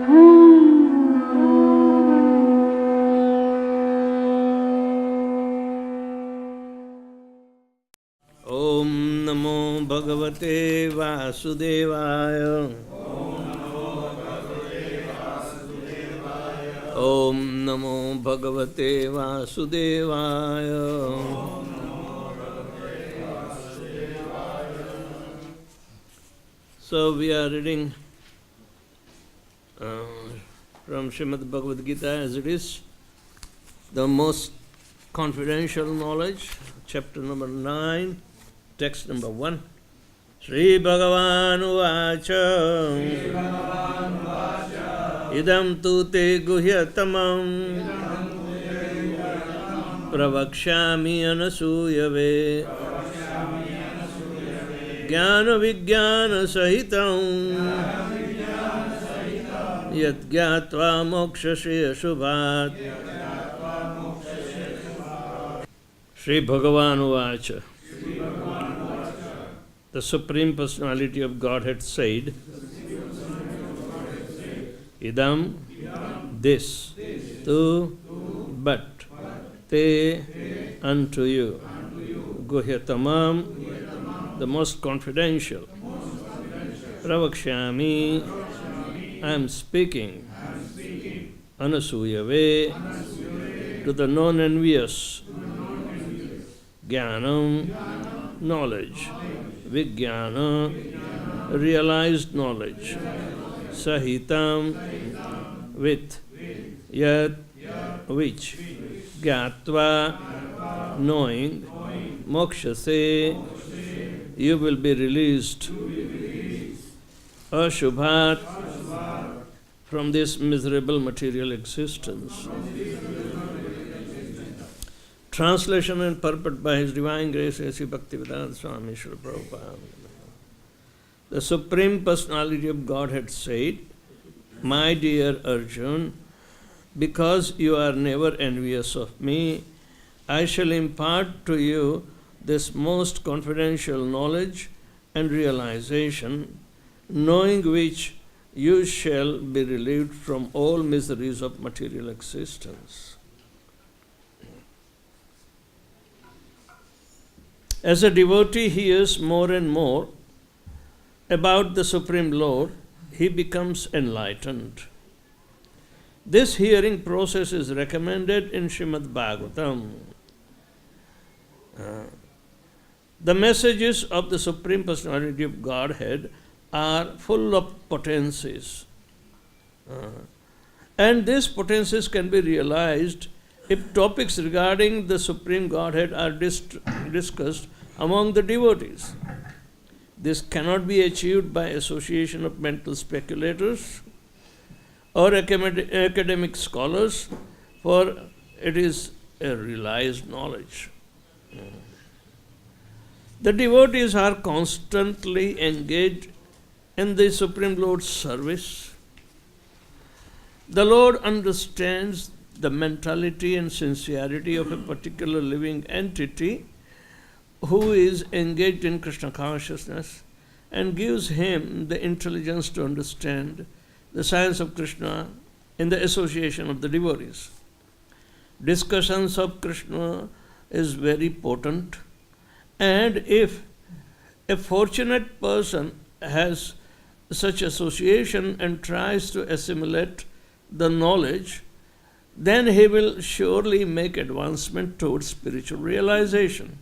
Om Namo Bhagavate Vasudevaya. Om Namo Bhagavate Vasudevaya. So we are reading from Srimad Bhagavad-Gita as it is, the most confidential knowledge, chapter number 9, text number 1. Shri Bhagavan Uvacha Idam tu te guhyatamam pravakshami anasuyave jnana vijnana sahitam yat gyatva mokshasya shubhat. Shri Bhagavan Uvacha. The Supreme Personality of Godhead said, Idam, this, tu, but, te, unto you, guhyatamam, the most confidential, pravakshami, I am speaking, anasuyave, to the non-envious, jnanam, knowledge, vijnana, realized knowledge, sahitam, with, yat, which, gyatva, knowing, mokshase, you will be released, ashubhat, from this miserable material existence. Translation and purport by His Divine Grace, A.C. Bhakti-Vedanta Swami Srila Prabhupada. The Supreme Personality of Godhead said, my dear Arjun, because you are never envious of me, I shall impart to you this most confidential knowledge and realization, knowing which you shall be relieved from all miseries of material existence. As a devotee hears more and more about the Supreme Lord, he becomes enlightened. This hearing process is recommended in Srimad Bhagavatam. The messages of the Supreme Personality of Godhead are full of potencies. And these potencies can be realized if topics regarding the Supreme Godhead are discussed among the devotees. This cannot be achieved by association of mental speculators or academic scholars, for it is a realized knowledge. The devotees are constantly engaged in the Supreme Lord's service. The Lord understands the mentality and sincerity of a particular living entity who is engaged in Krishna consciousness and gives him the intelligence to understand the science of Krishna in the association of the devotees. Discussions of Krishna is very potent, and if a fortunate person has such association and tries to assimilate the knowledge, then he will surely make advancement towards spiritual realization.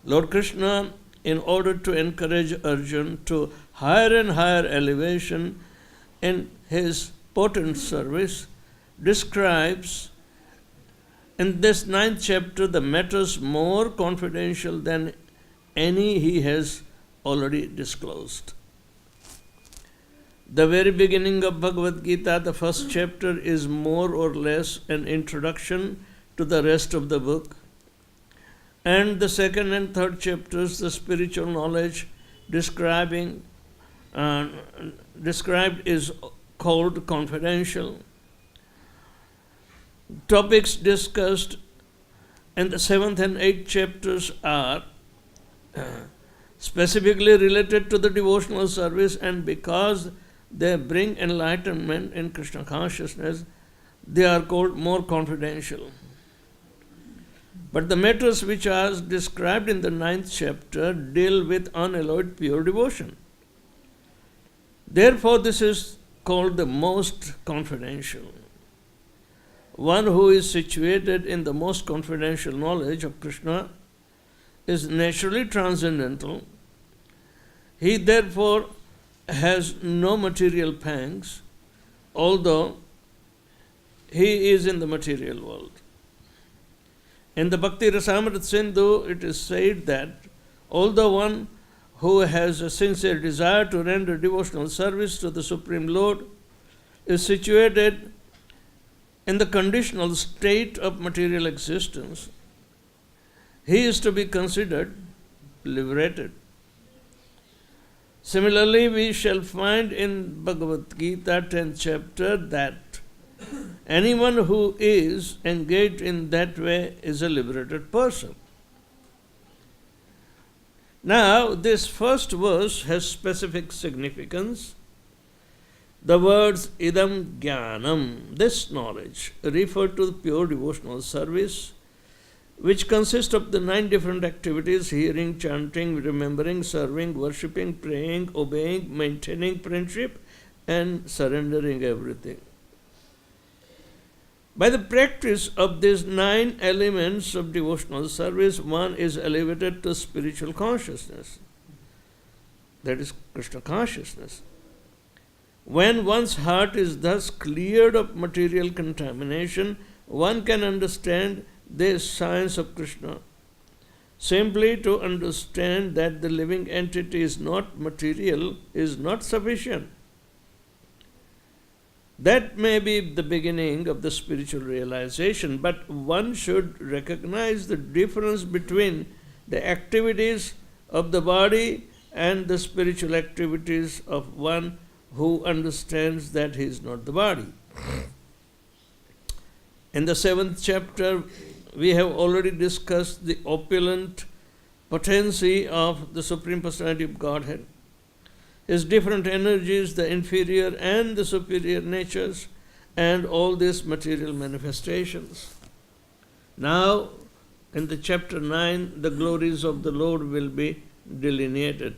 Lord Krishna, in order to encourage Arjuna to higher and higher elevation in his potent service, describes in this 9th chapter the matters more confidential than any he has already disclosed. The very beginning of Bhagavad-Gita, the first chapter, is more or less an introduction to the rest of the book. And the second and third chapters, the spiritual knowledge described is called confidential. Topics discussed in the 7th and 8th chapters are specifically related to the devotional service, and because they bring enlightenment in Krishna consciousness, they are called more confidential. But the matters which are described in the 9th chapter deal with unalloyed pure devotion. Therefore, this is called the most confidential. One who is situated in the most confidential knowledge of Krishna is naturally transcendental. He therefore has no material pangs, although he is in the material world. In the Bhakti Rasamrita Sindhu, it is said that although one who has a sincere desire to render devotional service to the Supreme Lord is situated in the conditional state of material existence, he is to be considered liberated. Similarly, we shall find in Bhagavad-Gita 10th chapter that anyone who is engaged in that way is a liberated person. Now, this first verse has specific significance. The words idam jnanam, this knowledge, refer to the pure devotional service, which consists of the 9 different activities: hearing, chanting, remembering, serving, worshipping, praying, obeying, maintaining friendship, and surrendering everything. By the practice of these 9 elements of devotional service, one is elevated to spiritual consciousness, that is Krishna consciousness. When one's heart is thus cleared of material contamination, one can understand this science of Krishna. Simply to understand that the living entity is not material is not sufficient. That may be the beginning of the spiritual realization, but one should recognize the difference between the activities of the body and the spiritual activities of one who understands that he is not the body. In the 7th chapter, we have already discussed the opulent potency of the Supreme Personality of Godhead, his different energies, the inferior and the superior natures, and all these material manifestations. Now, in the chapter 9, the glories of the Lord will be delineated.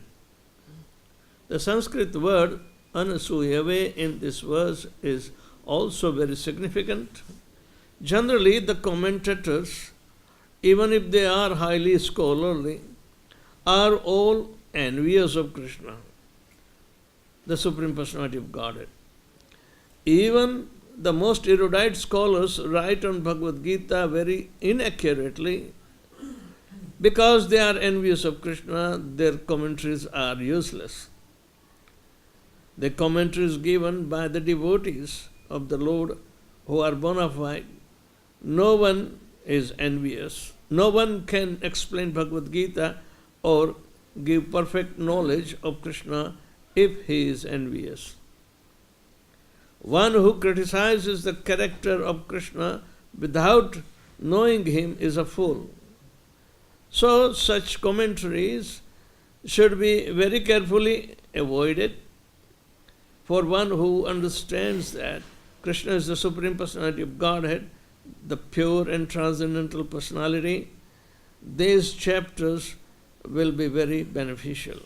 The Sanskrit word anasuyave in this verse is also very significant. Generally, the commentators, even if they are highly scholarly, are all envious of Krishna, the Supreme Personality of Godhead. Even the most erudite scholars write on Bhagavad-Gita very inaccurately. Because they are envious of Krishna, their commentaries are useless. The commentaries given by the devotees of the Lord who are bona fide, no one is envious. No one can explain Bhagavad-Gita or give perfect knowledge of Krishna if he is envious. One who criticizes the character of Krishna without knowing him is a fool. So such commentaries should be very carefully avoided. For one who understands that Krishna is the Supreme Personality of Godhead, the pure and transcendental personality, these chapters will be very beneficial.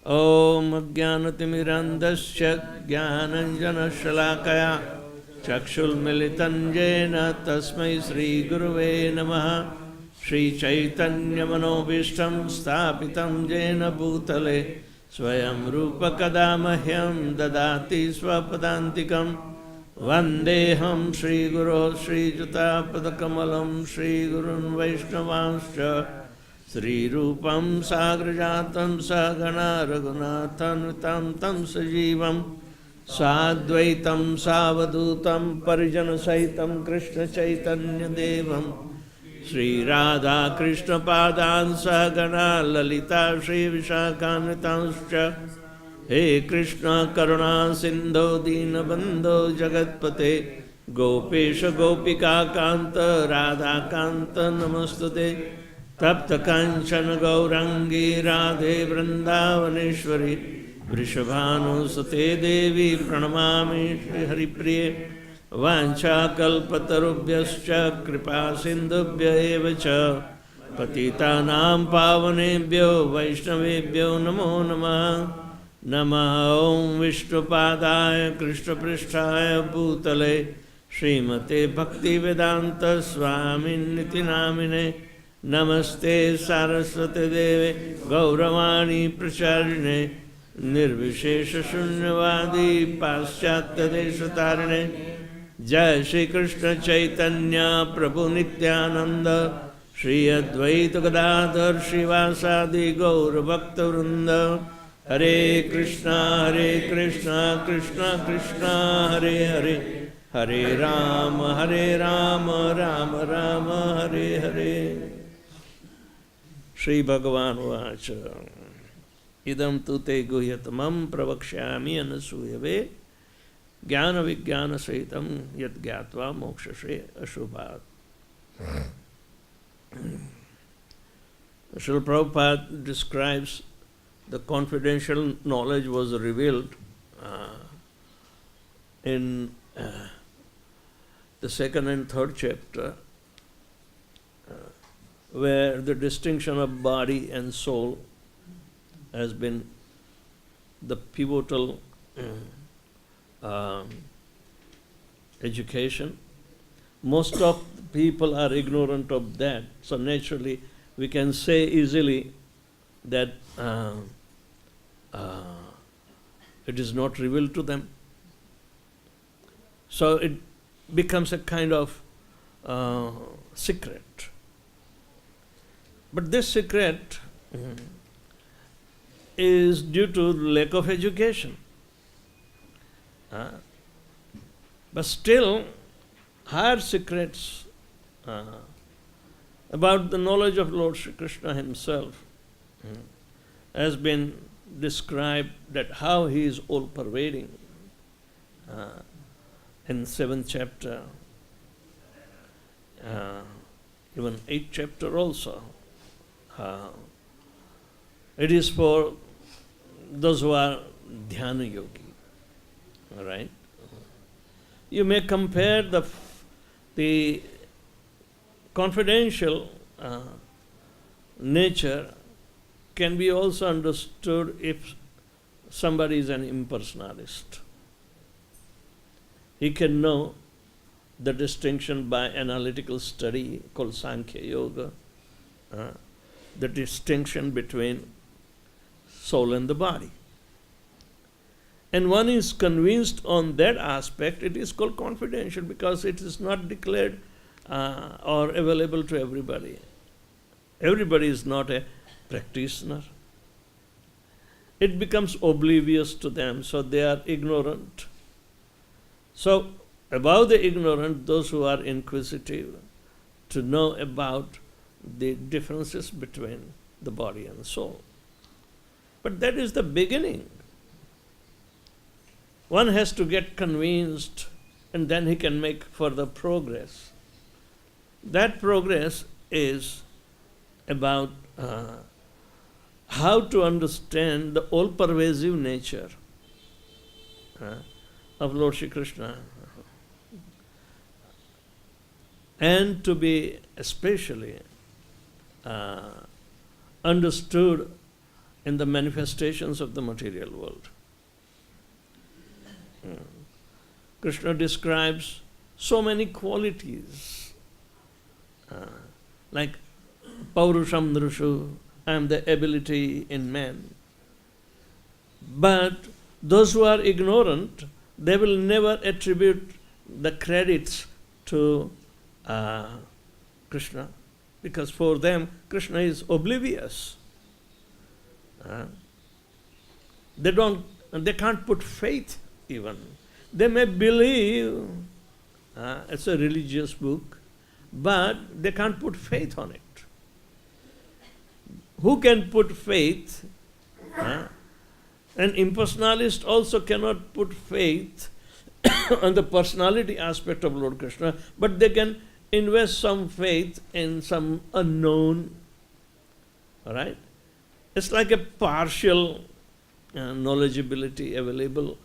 Om Ajnanatimirandasya Jnananjana Shalakaya Chakshul Militanjena Tasmai Sri Guruve Namaha Sri Chaitanya Manobishtam Stapitam Jena Bhutale Swayam Rupa Kadamahyam Dadati Swapadantikam Vandeham Sri Guru Sri Jata Padakamalam Sri Gurun Vaishnavanscha Sri Rupam Sagrajatam Sagana Raghunathan Vitam Tam Sajivam Sadvaitam Savadutam Parijana Saitam Krishna Chaitanya Devam Sri Radha Krishna Padan Sagana Lalita Sri Vishakhanvitanscha He Krishna Karuna Sindho Dina Bandho Jagatpate Gopesha Gopika Kanta Radha Kanta Namastute Tapta Kanchana Gaurangi Radhe Vrindavaneshwari वृषभानुसुते देवी प्रणमामि श्रीहरिप्रिये वाञ्छाकल्पतरुभ्यश्च कृपासिन्धुभ्य एव च पतितानां पावनेभ्यो वैष्णवेभ्यो नमो नमः। नमः ॐ विष्णुपादाय कृष्णपृष्ठाय भूतले श्रीमते भक्तिवेदान्त स्वामिन्निति नामिने। नमस्ते सारस्वते देवे गौरवाणी प्रचारिणे निर्विशेषशून्यवादी पाश्चात्यदेशतारिणे। जय श्री कृष्ण चैतन्य प्रभु नित्यानंद श्री अद्वैत गदाधर श्रीवासादि गौरभक्तवृंद। हरे कृष्णा कृष्णा कृष्णा हरे हरे, हरे राम राम राम हरे हरे। श्री भगवान वाच इदं तु ते गुह्यतमं प्रवक्ष्यामि अनसूयवे ज्ञान विज्ञान सहितं यद् ज्ञात्वा मोक्षसे अशुभात्। Srila Prabhupada describes the confidential knowledge was revealed in the second and third chapter, where the distinction of body and soul has been the pivotal education. Most of the people are ignorant of that, so naturally we can say easily that it is not revealed to them. So it becomes a kind of secret. But this secret is due to lack of education. But still, higher secrets about the knowledge of Lord Shri Krishna himself has been described, that how he is all-pervading in 7th chapter, even 8th chapter also. It is for those who are dhyana yogi, all right? You may compare the confidential nature can be also understood if somebody is an impersonalist. He can know the distinction by analytical study called Sankhya Yoga, the distinction between soul and the body. And one is convinced on that aspect, it is called confidential because it is not declared or available to everybody. Everybody is not a practitioner. It becomes oblivious to them, so they are ignorant. So, above the ignorant, those who are inquisitive to know about the differences between the body and soul. But that is the beginning. One has to get convinced and then he can make further progress. That progress is about how to understand the all-pervasive nature of Lord Shri Krishna, and to be especially understood in the manifestations of the material world. Krishna describes so many qualities, like Paurusham Nrushu, I am the ability in man. But those who are ignorant, they will never attribute the credits to Krishna, because for them Krishna is oblivious. They can't put faith even. They may believe it's a religious book, but they can't put faith on it. Who can put faith? An impersonalist also cannot put faith on the personality aspect of Lord Krishna, but they can invest some faith in some unknown. All right? It's like a partial knowledgeability available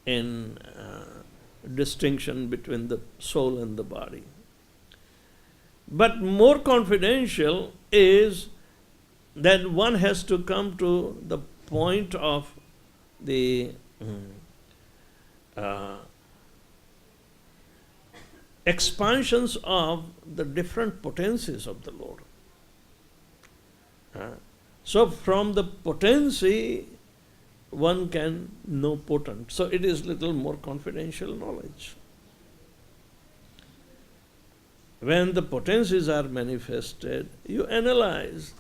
in distinction between the soul and the body. But more confidential is that one has to come to the point of the expansions of the different potencies of the Lord. So from the potency, one can know potent. So it is little more confidential knowledge. When the potencies are manifested, you analyze,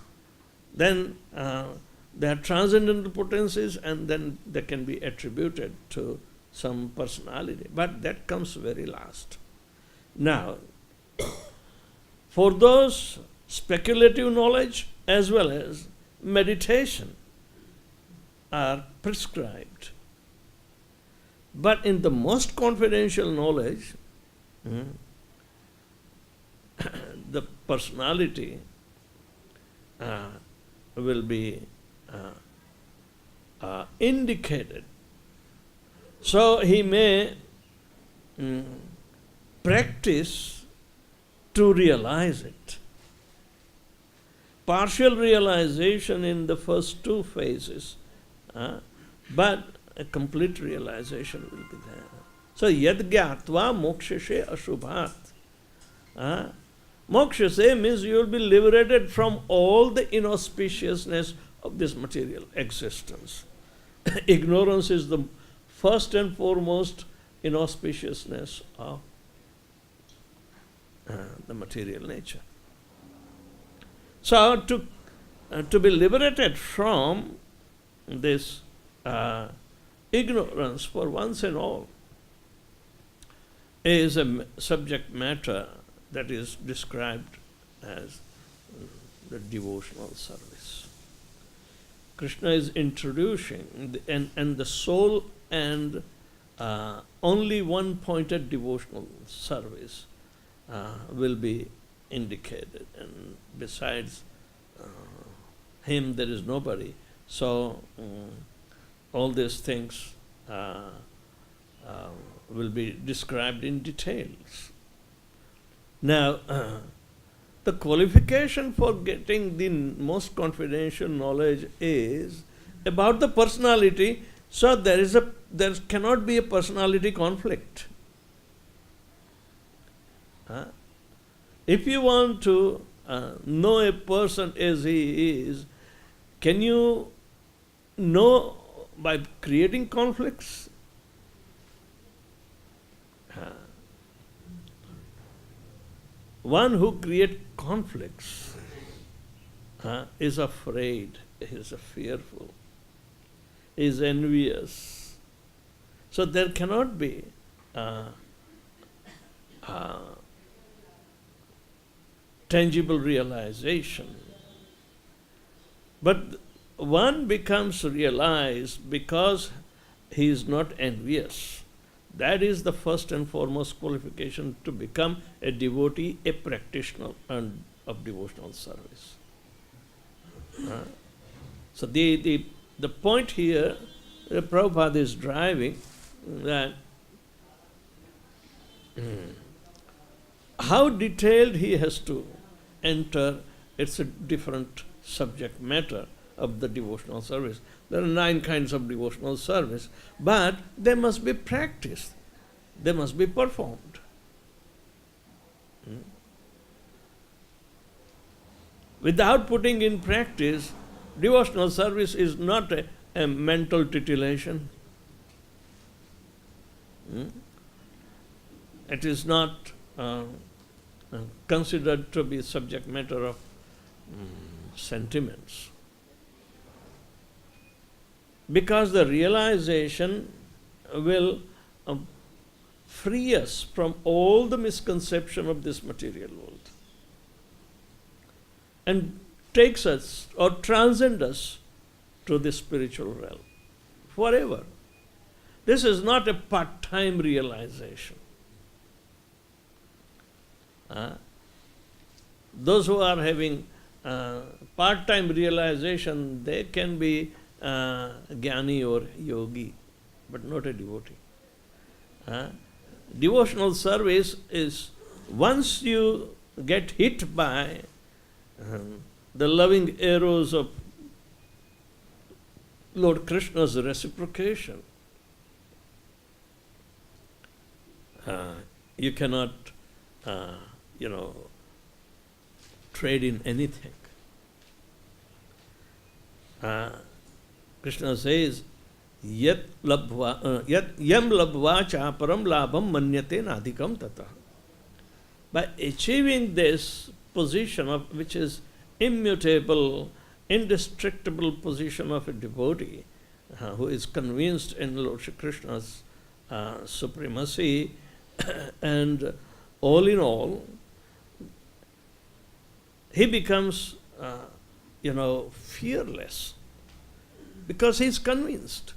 then they are transcendental potencies, and then they can be attributed to some personality. But that comes very last. Now, for those speculative knowledge as well as meditation are prescribed. But in the most confidential knowledge, the personality will be indicated. So he may practice to realize it. Partial realization in the first two phases, but a complete realization will be there. So yad gyatva mokshashe ashubhat. Moksha means you will be liberated from all the inauspiciousness of this material existence. Ignorance is the first and foremost inauspiciousness of the material nature. So to be liberated from this ignorance for once and all is a subject matter that is described as the devotional service. Krishna is introducing, and the sole and only one-pointed devotional service will be indicated, and besides him there is nobody. So all these things will be described in details. Now, the qualification for getting the most confidential knowledge is about the personality. So there cannot be a personality conflict. If you want to know a person as he is, can you know by creating conflicts? One who creates conflicts is afraid, is fearful, is envious. So there cannot be tangible realization. But one becomes realized because he is not envious. That is the first and foremost qualification to become a devotee, a practitioner of devotional service. So the point here that Prabhupada is driving, that how detailed he has to enter, it's a different subject matter of the devotional service. There are 9 kinds of devotional service, but they must be practiced. They must be performed. Without putting in practice, devotional service is not a mental titillation. It is not considered to be subject matter of sentiments. Because the realization will free us from all the misconception of this material world and takes us or transcends us to the spiritual realm forever. This is not a part-time realization. Those who are having part-time realization, they can be jnani or yogi, but not a devotee. Devotional service is once you get hit by the loving arrows of Lord Krishna's reciprocation, you cannot, trade in anything. Krishna says, yam labhva chaparam labham manyate nadhikam tata. By achieving this position of which is immutable, indestructible position of a devotee who is convinced in Lord Shri Krishna's supremacy, and all in all, he becomes, fearless because he is convinced.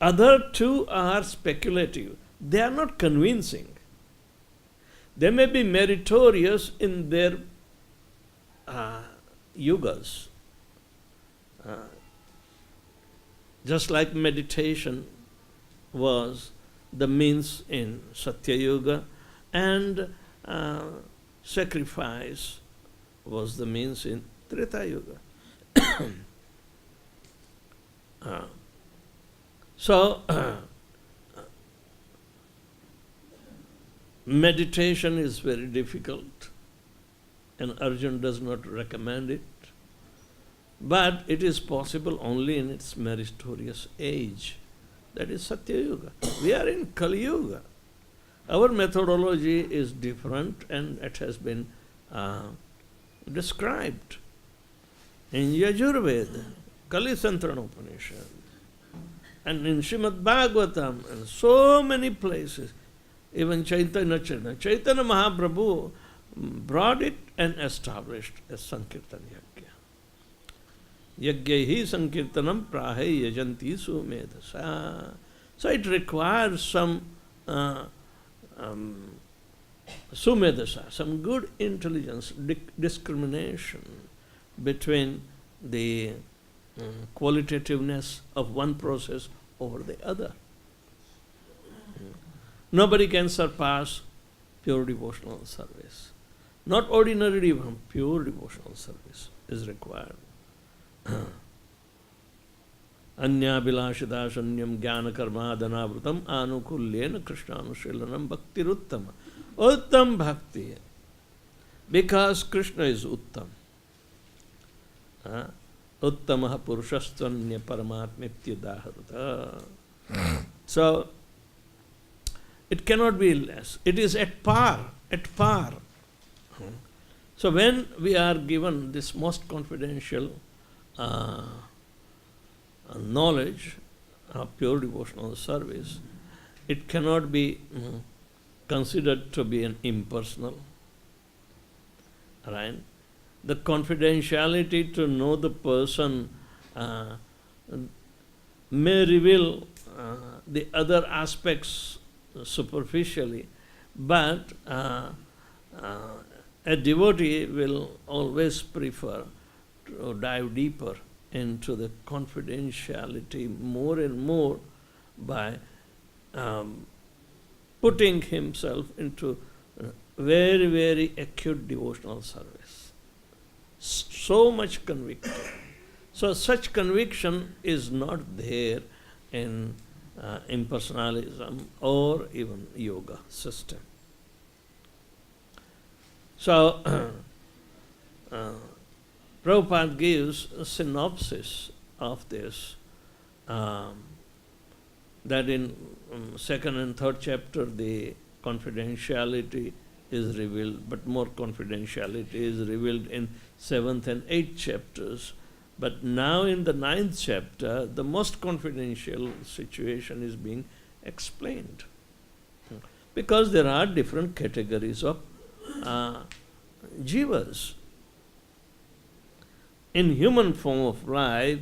Other two are speculative. They are not convincing. They may be meritorious in their yugas. Just like meditation was the means in Satya Yuga, and sacrifice was the means in Treta Yuga. So, meditation is very difficult, and Arjuna does not recommend it, but it is possible only in its meritorious age. That is Satya Yuga. We are in Kali Yuga. Our methodology is different, and it has been described in Yajurveda, Kali Santrana Upanishad, and in Srimad Bhagavatam, and so many places. Even Chaitanya Mahaprabhu brought it and established as Sankirtan Yajna. Yajnaihi Sankirtanam Prahe Yajanti Sumedasa. So it requires some sumedasa, some good intelligence, discrimination between the qualitativeness of one process over the other. Nobody can surpass pure devotional service. Not ordinary devotional, pure devotional service is required. Anya bilashida shanyam jnana karma dhanavrutam anukulyena krishnanushilanam bhaktiruttama. Uttam bhakti. Because Krishna is Uttam. Uttamaha purushastvanya paramatmiptyudaharata. So, it cannot be less. It is at par, at par. So when we are given this most confidential knowledge of pure devotional service, it cannot be considered to be an impersonal. Right? The confidentiality to know the person may reveal the other aspects superficially, but a devotee will always prefer to dive deeper into the confidentiality more and more by putting himself into very, very acute devotional service. So much conviction. So such conviction is not there in impersonalism or even yoga system. So, Prabhupada gives a synopsis of this, that in second and third chapter the confidentiality is revealed, but more confidentiality is revealed in seventh and eighth chapters. But now in the ninth chapter, the most confidential situation is being explained. Because there are different categories of jivas. In human form of life,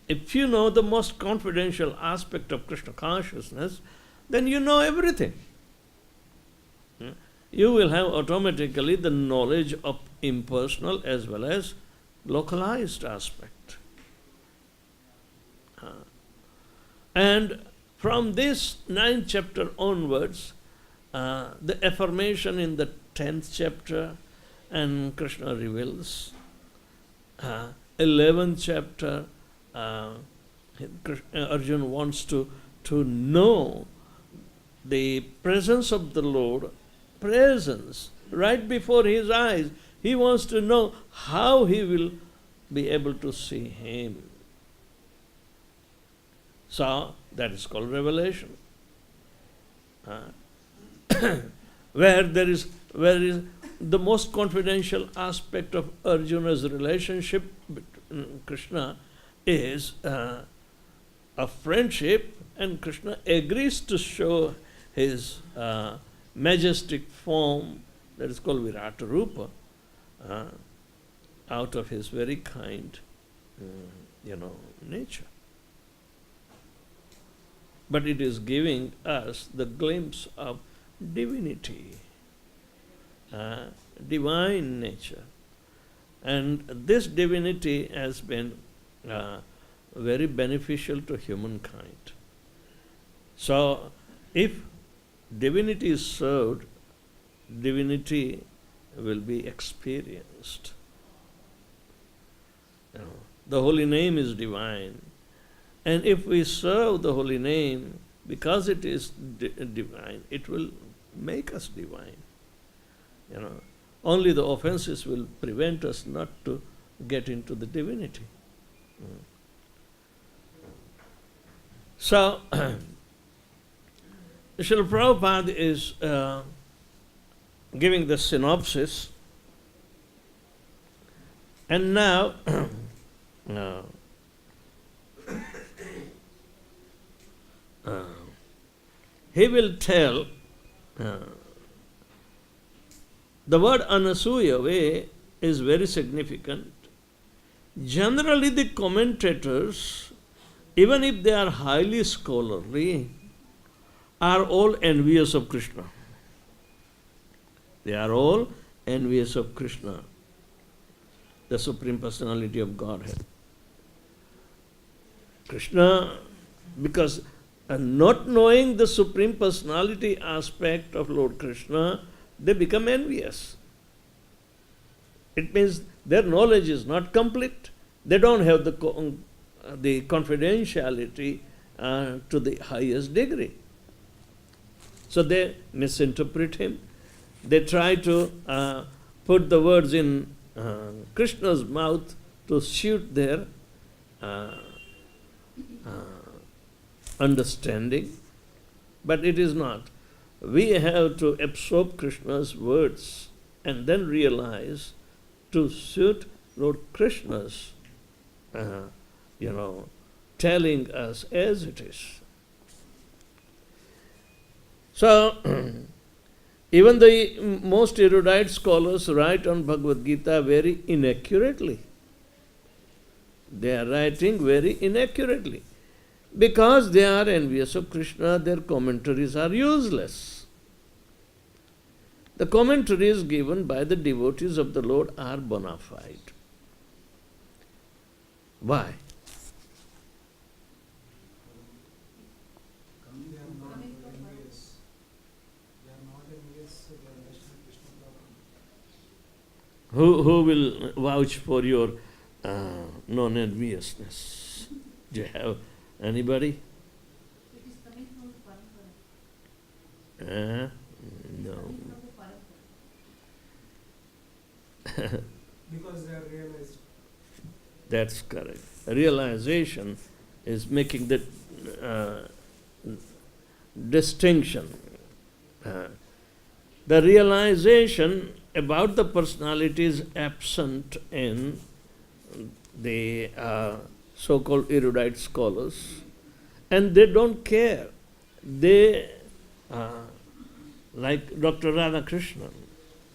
if you know the most confidential aspect of Krishna consciousness, then you know everything. You will have automatically the knowledge of impersonal as well as localized aspect. And from this 9th chapter onwards, the affirmation in the 10th chapter, and Krishna reveals. 11th chapter, Arjuna wants to know the presence of the Lord, presence right before his eyes. He wants to know how he will be able to see him. So that is called revelation. Where is the most confidential aspect of Arjuna's relationship with Krishna is a friendship, and Krishna agrees to show his majestic form, that is called Virata Rupa, out of his very kind, nature. But it is giving us the glimpse of divinity, divine nature. And this divinity has been very beneficial to humankind. So, if divinity is served, divinity will be experienced. The holy name is divine. And if we serve the holy name, because it is divine, it will make us divine. Only the offenses will prevent us not to get into the divinity. So, Srila Prabhupada is giving the synopsis, and now he will tell the word anasuya is very significant. Generally, the commentators, even if they are highly scholarly, are all envious of Krishna. They are all envious of Krishna, the Supreme Personality of Godhead. Krishna, because not knowing the Supreme Personality aspect of Lord Krishna, they become envious. It means their knowledge is not complete. They don't have the confidentiality to the highest degree. So they misinterpret him. They try to put the words in Krishna's mouth to suit their understanding, but it is not. We have to absorb Krishna's words and then realize to suit Lord Krishna's, telling us as it is. So, even the most erudite scholars write on Bhagavad-Gita very inaccurately. They are writing very inaccurately. Because they are envious of Krishna, their commentaries are useless. The commentaries given by the devotees of the Lord are bona fide. Why? Who will vouch for your non-enviousness? Do you have anybody? It is coming from the parampara. No. Because they are realized. That's correct. Realization is making the distinction. The realization about the personality is absent in the so-called erudite scholars, and they don't care. They, like Dr. Radhakrishnan,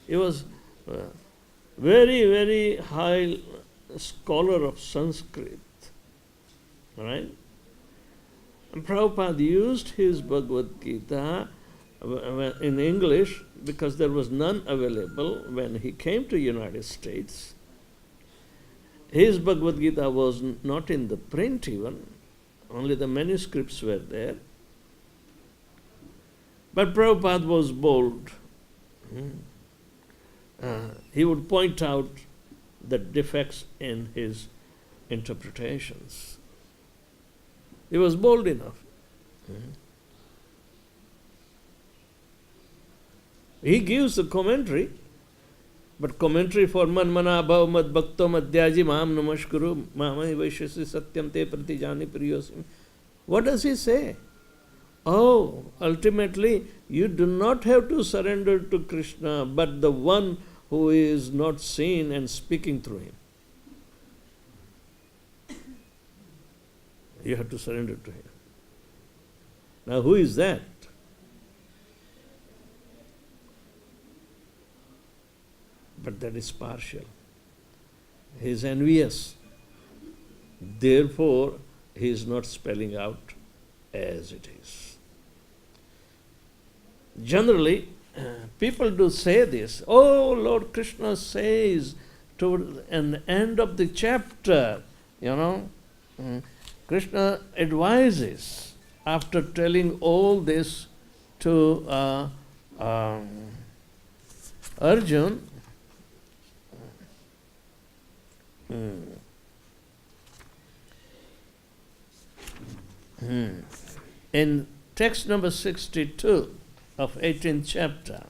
he was very, very high scholar of Sanskrit, right? And Prabhupada used his Bhagavad-Gita in English because there was none available when he came to United States. His Bhagavad-Gita was not in the print even. only the manuscripts were there. But Prabhupada was bold. He would point out the defects in his interpretations. He was bold enough. He gives the commentary, but commentary for Manmana Bhav Mad Bhakto Madhyaji Maham Namaskuru Mahamai Vaishyasi Satyam Te Pratijani Priyosim. What does he say? Oh, ultimately, you do not have to surrender to Krishna, but the one who is not seen and speaking through him. You have to surrender to him. Now, who is that? But that is partial. He is envious. Therefore, he is not spelling out as it is. Generally, people do say this. Oh, Lord Krishna says toward the end of the chapter, Krishna advises after telling all this to Arjun. In text number 62 of 18th chapter,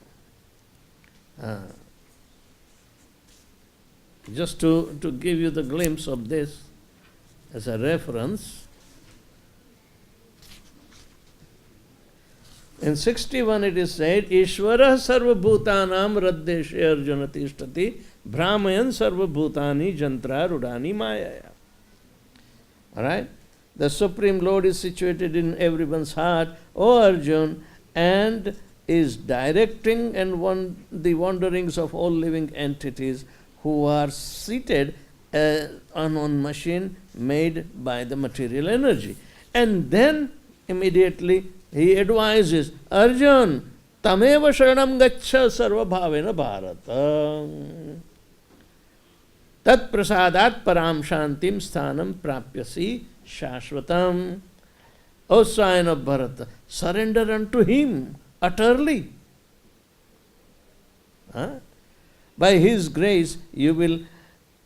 just to give you the glimpse of this as a reference, in 61 it is said, Ishvara sarva bhutanam raddeshe arjuna tishtati brahmayan sarva bhutani jantra rudani mayaya. Alright? The Supreme Lord is situated in everyone's heart, O Arjun, and is directing and the wanderings of all living entities who are seated on one machine made by the material energy. And then immediately he advises, Arjun, tameva sharanam gaccha sarva bhavena bharata. Tat prasadat param shantim sthanam prapyasi shashvatam. O sign of Bharata, surrender unto him utterly. By his grace you will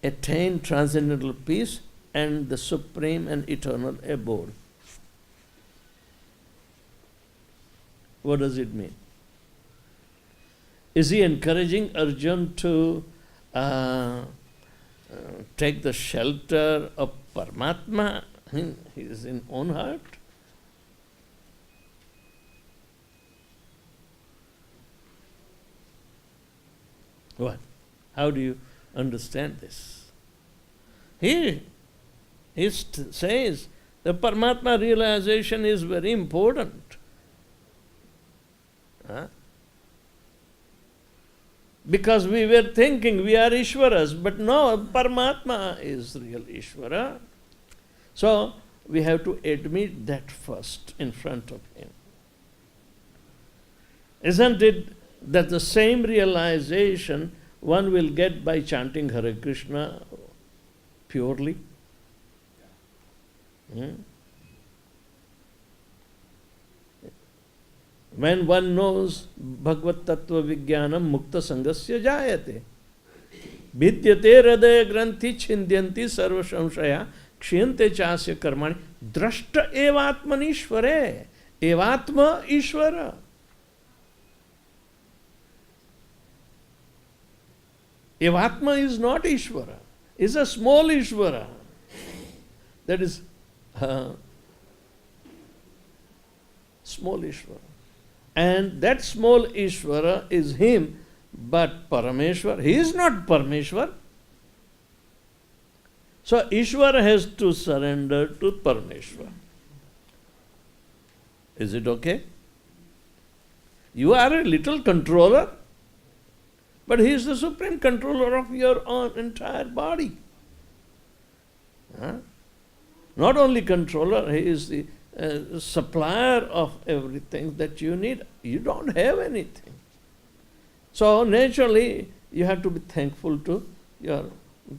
attain transcendental peace and the supreme and eternal abode. What does it mean? Is he encouraging Arjun to take the shelter of Paramatma in his own heart? What? How do you understand this? He says the Paramatma realization is very important. Because we were thinking we are Ishwaras, but no, Paramatma is real Ishvara. So we have to admit that first in front of him. Isn't it that the same realization one will get by chanting Hare Krishna purely? When one knows Bhagavad Tattva Vijnanam Mukta Sangasya Jayate. Vidyate Hridaya Granthi Chindyanti Sarva Samshaya Kshiyante Chasya Karmani Drashta Evatmanishvare. Evatma Ishvara. Evatma is not Ishvara. Is a small Ishvara. That is small Ishvara. And that small Ishvara is him, but Parameshwar, he is not Parameshwar. So Ishvara has to surrender to Parameshwar. Is it okay? You are a little controller, but he is the supreme controller of your own entire body. Not only controller, he is the supplier of everything that you need. You don't have anything. So naturally, you have to be thankful to your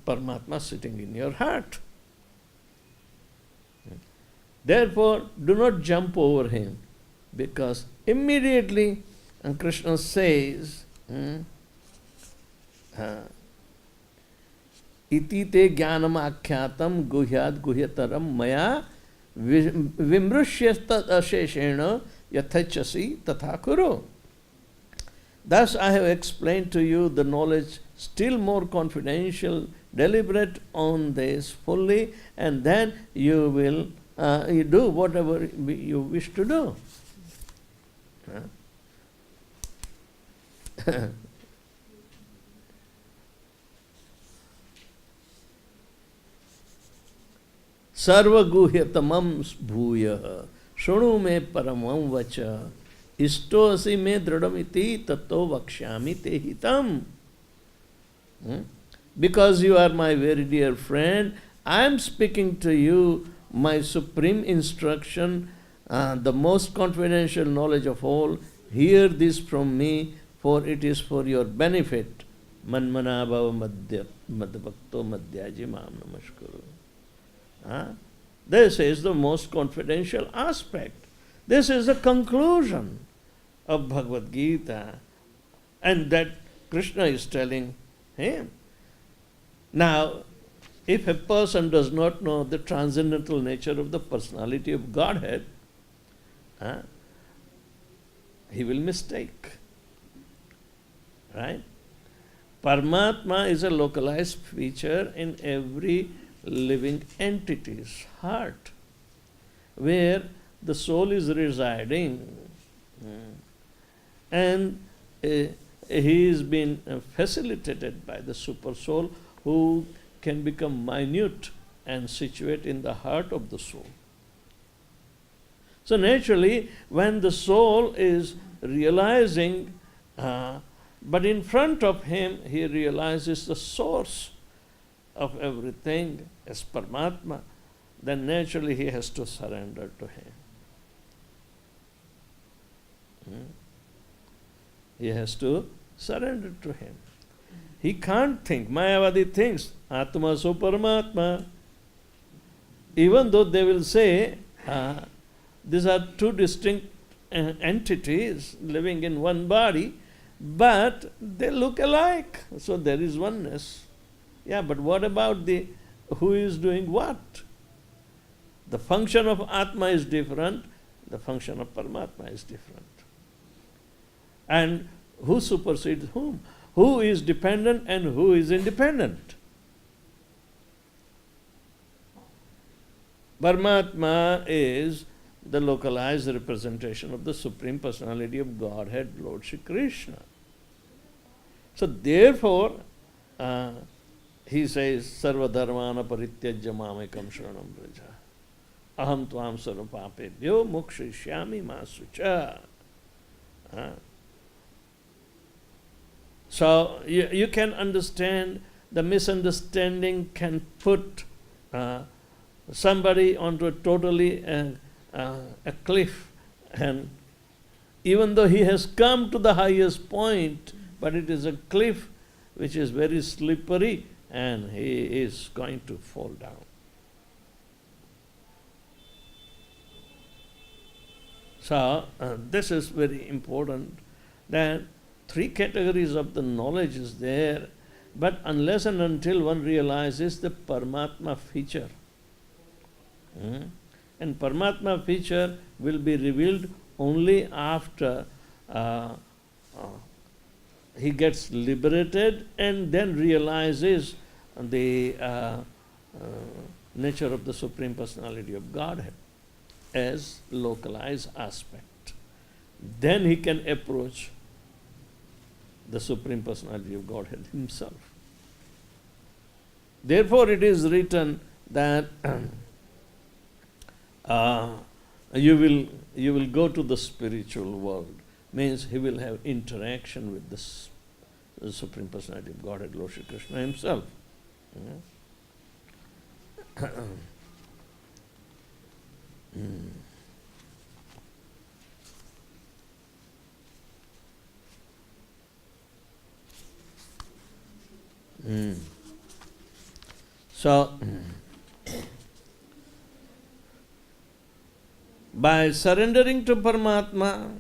Paramatma sitting in your heart. Therefore, do not jump over him, because immediately Krishna says, iti te jnanam akyatam guhyad guhyataram maya vimrushya asheshena yathachasi tatha kuru. Thus I have explained to you the knowledge still more confidential. Deliberate on this fully, and then you will you do whatever you wish to do. Sarvaguhyatamam bhuya shunu me paramam vacha isto asi me dradamiti tato vakshyami te hitam. Because you are my very dear friend, I am speaking to you my supreme instruction, the most confidential knowledge of all. Hear this from me, for it is for your benefit. Manmana bhava madhyabhakto madhyaji mam namaskuru. This is the most confidential aspect. This is the conclusion of Bhagavad-Gita. And that Krishna is telling him. Now, if a person does not know the transcendental nature of the personality of Godhead, he will mistake. Right? Paramatma is a localized feature in every living entity's heart, where the soul is residing. And he is being facilitated by the super soul, who can become minute and situate in the heart of the soul. So naturally, when the soul is realizing, but in front of him, he realizes the source of everything as Paramatma, then naturally he has to surrender to him. He has to surrender to him. He can't think. Mayavadi thinks, Atma so Paramatma. Even though they will say, these are two distinct entities living in one body, but they look alike. So there is oneness. Yeah, but what about the who is doing what? The function of Atma is different, the function of Paramatma is different. And who supersedes whom? Who is dependent and who is independent? Paramatma is the localized representation of the Supreme Personality of Godhead, Lord Shri Krishna. So therefore, he says, Sarva dharmana parityajya mamekam sharanam vraja. Aham tvam sarva papebhyo mokshishyami ma sucha. So you can understand the misunderstanding can put somebody onto a totally a cliff, and even though he has come to the highest point, but it is a cliff which is very slippery and he is going to fall down. So this is very important, that three categories of the knowledge is there, but unless and until one realizes the Paramatma feature, and Paramatma feature will be revealed only after he gets liberated and then realizes the nature of the Supreme Personality of Godhead as localized aspect. Then he can approach the Supreme Personality of Godhead himself. Therefore it is written that you will go to the spiritual world. Means he will have interaction with the Supreme Personality of Godhead, Lord Shri Krishna himself. So By surrendering to Paramatma,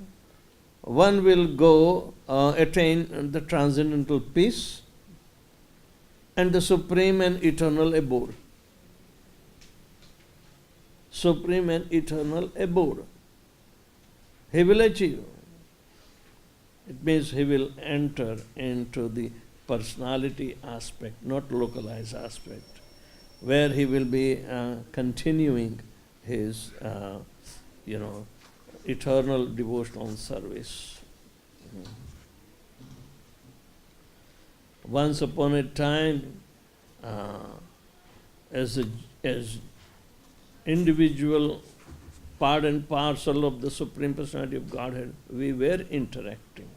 one will go attain the transcendental peace and the supreme and eternal abode. Supreme and eternal abode. He will achieve. It means he will enter into the personality aspect, not localized aspect, where he will be continuing his, eternal devotional service. Once upon a time, as individual part and parcel of the Supreme Personality of Godhead, we were interacting.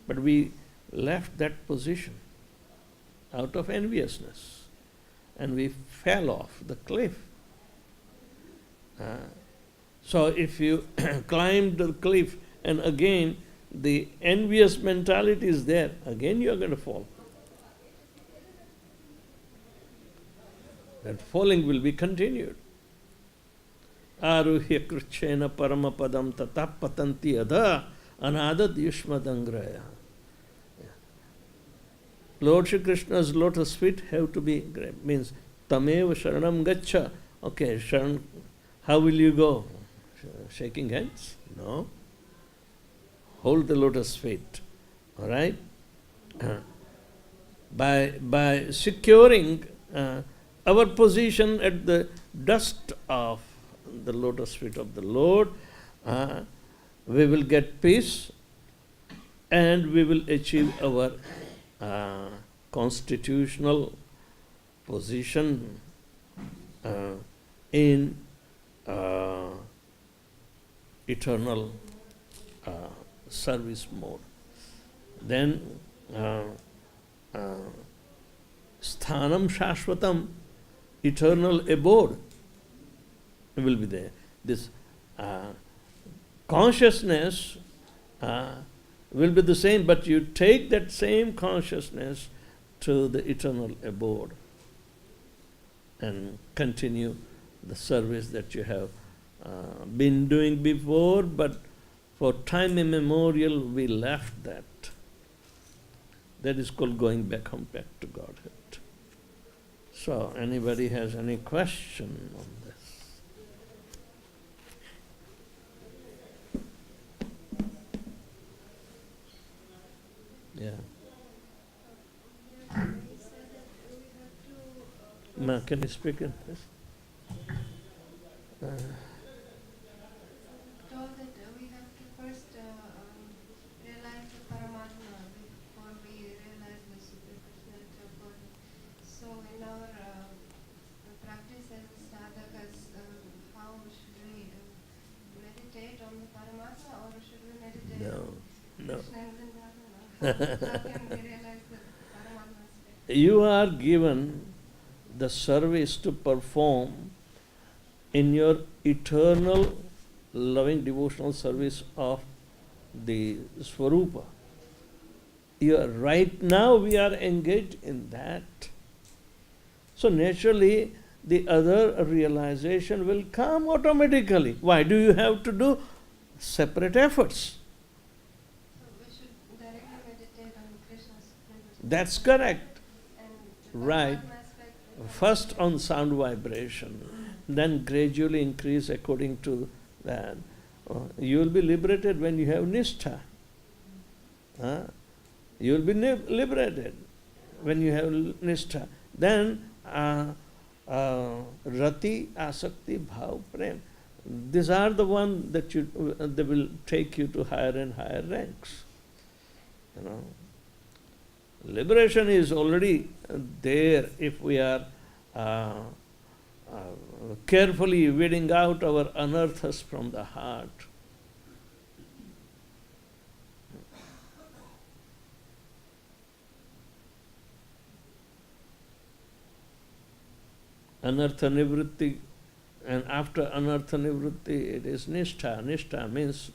But we left that position out of enviousness and we fell off the cliff. So if you climb the cliff and again the envious mentality is there, again you are going to fall. That falling will be continued. Aruhya krichena paramapadam tata patanti adha anadat yushmadangraya. Lord Shri Krishna's lotus feet have to be grabbed. Means tamev sharanam gaccha. Okay, sharan, how will you go? Shaking hands? No. Hold the lotus feet. All right? By securing our position at the dust of the lotus feet of the Lord, we will get peace and we will achieve our constitutional position in eternal service mode. Then sthanam shashvatam, eternal abode will be there. This consciousness will be the same, but you take that same consciousness to the eternal abode and continue the service that you have been doing before, but for time immemorial we left that. That is called going back home, back to Godhead. So, anybody has any question on this? Yeah. Ma, can you speak in this? Told that we have to first realize the Paramatma before we realize the Supreme Personality of God. So in our practice as sadhakas, how should we meditate on the Paramatma, or should we meditate on No. Krishna and Vrindavan? How can we realize the Paramatma aspect? You are given the service to perform in your eternal loving devotional service of the Swarupa. Right now we are engaged in that. So naturally the other realization will come automatically. Why do you have to do separate efforts? So we should directly meditate on Krishna's Supreme Personality. That's correct. And the Right. Paramatma aspect we have First on sound vibration, then gradually increase according to that. You will be liberated when you have nishtha. You will be liberated when you have nishtha. Then rati, asakti, bhav, prem. These are the ones that they will take you to higher and higher ranks. Liberation is already there if we are carefully weeding out our anarthas from the heart. Anartha nivritti, and after anartha nivritti it is nishtha. Nishtha means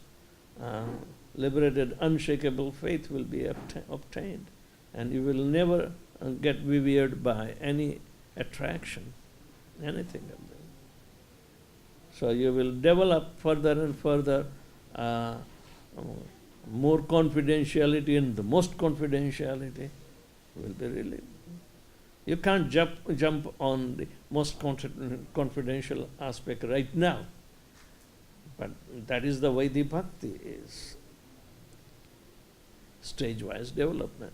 liberated, unshakable faith will be obtained, and you will never get bewildered by any attraction, anything of that. So you will develop further and further more confidentiality, and the most confidentiality will be really. You can't jump on the most confidential aspect right now. But that is the way the bhakti is. Stage-wise development.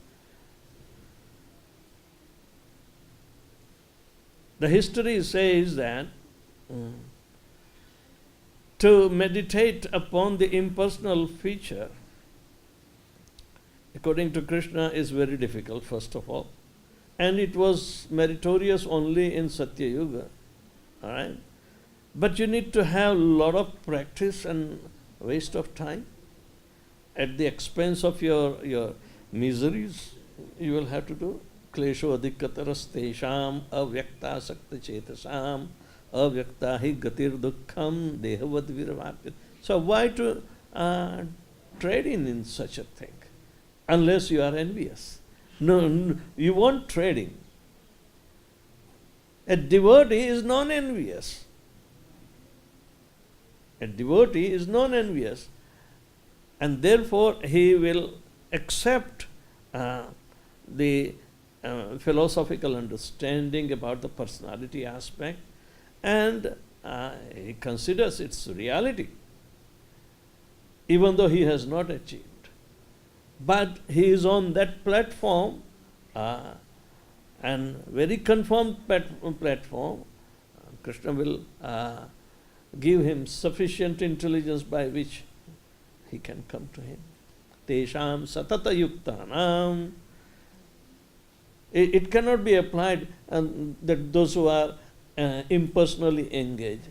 The history says that to meditate upon the impersonal feature, according to Krishna, is very difficult, first of all. And it was meritorious only in Satya Yuga. All right? But you need to have a lot of practice and waste of time. At the expense of your miseries, you will have to do. Klesho adhikataras tesham avyakta sakta chetasam avyakta hi gatir dukkham dehavad viravapyat. So why to trade in such a thing? Unless you are envious. No, you want trading. A devotee is non-envious. A devotee is non-envious. And therefore he will accept the philosophical understanding about the personality aspect, and he considers its reality, even though he has not achieved. But he is on that platform, and very confirmed platform. Krishna will give him sufficient intelligence by which he can come to him. Tesham satata yuktanam. It cannot be applied that those who are impersonally engaged.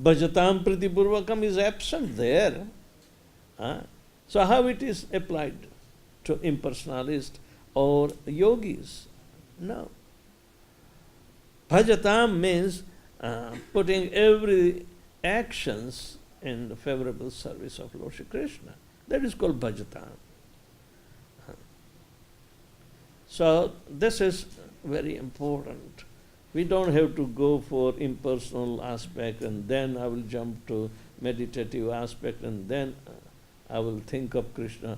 Bhajatam pritipurvakam is absent there. So how it is applied to impersonalists or yogis? No. Bhajatam means putting every actions in the favorable service of Lord Shri Krishna. That is called bhajatam. So this is very important. We don't have to go for impersonal aspect and then I will jump to meditative aspect and then I will think of Krishna.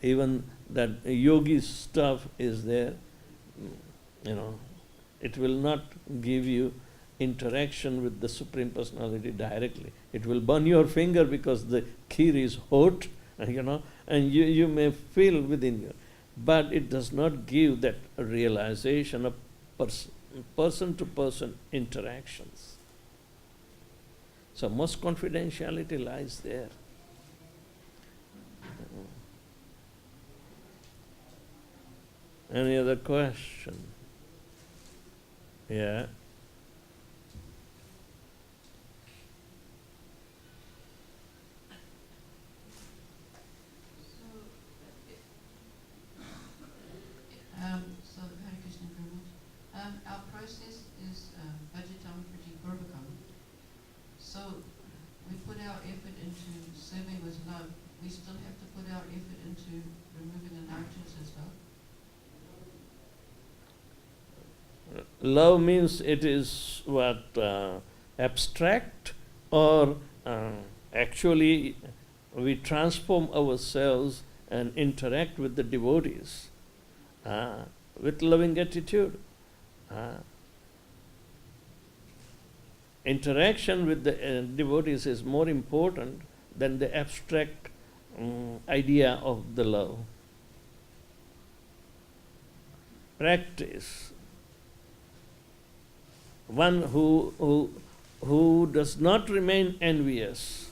Even that yogi stuff is there. It will not give you interaction with the Supreme Personality directly. It will burn your finger because the kheer is hot, and you may feel within you. But it does not give that realization of person-to-person interactions. So most confidentiality lies there. Any other question? Yeah. So Hare Krishna Prabhu. Our process is bhajatam pritipurvakam. So we put our effort into serving with love. We still have to put our effort into removing the narratives as well. Love means it is what, abstract, or actually we transform ourselves and interact with the devotees with loving attitude. Interaction with the devotees is more important than the abstract idea of the love. Practice. One who does not remain envious,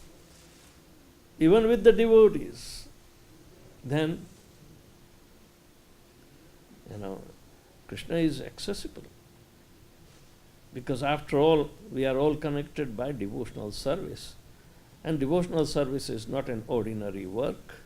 even with the devotees, then Krishna is accessible. Because after all, we are all connected by devotional service. And devotional service is not an ordinary work.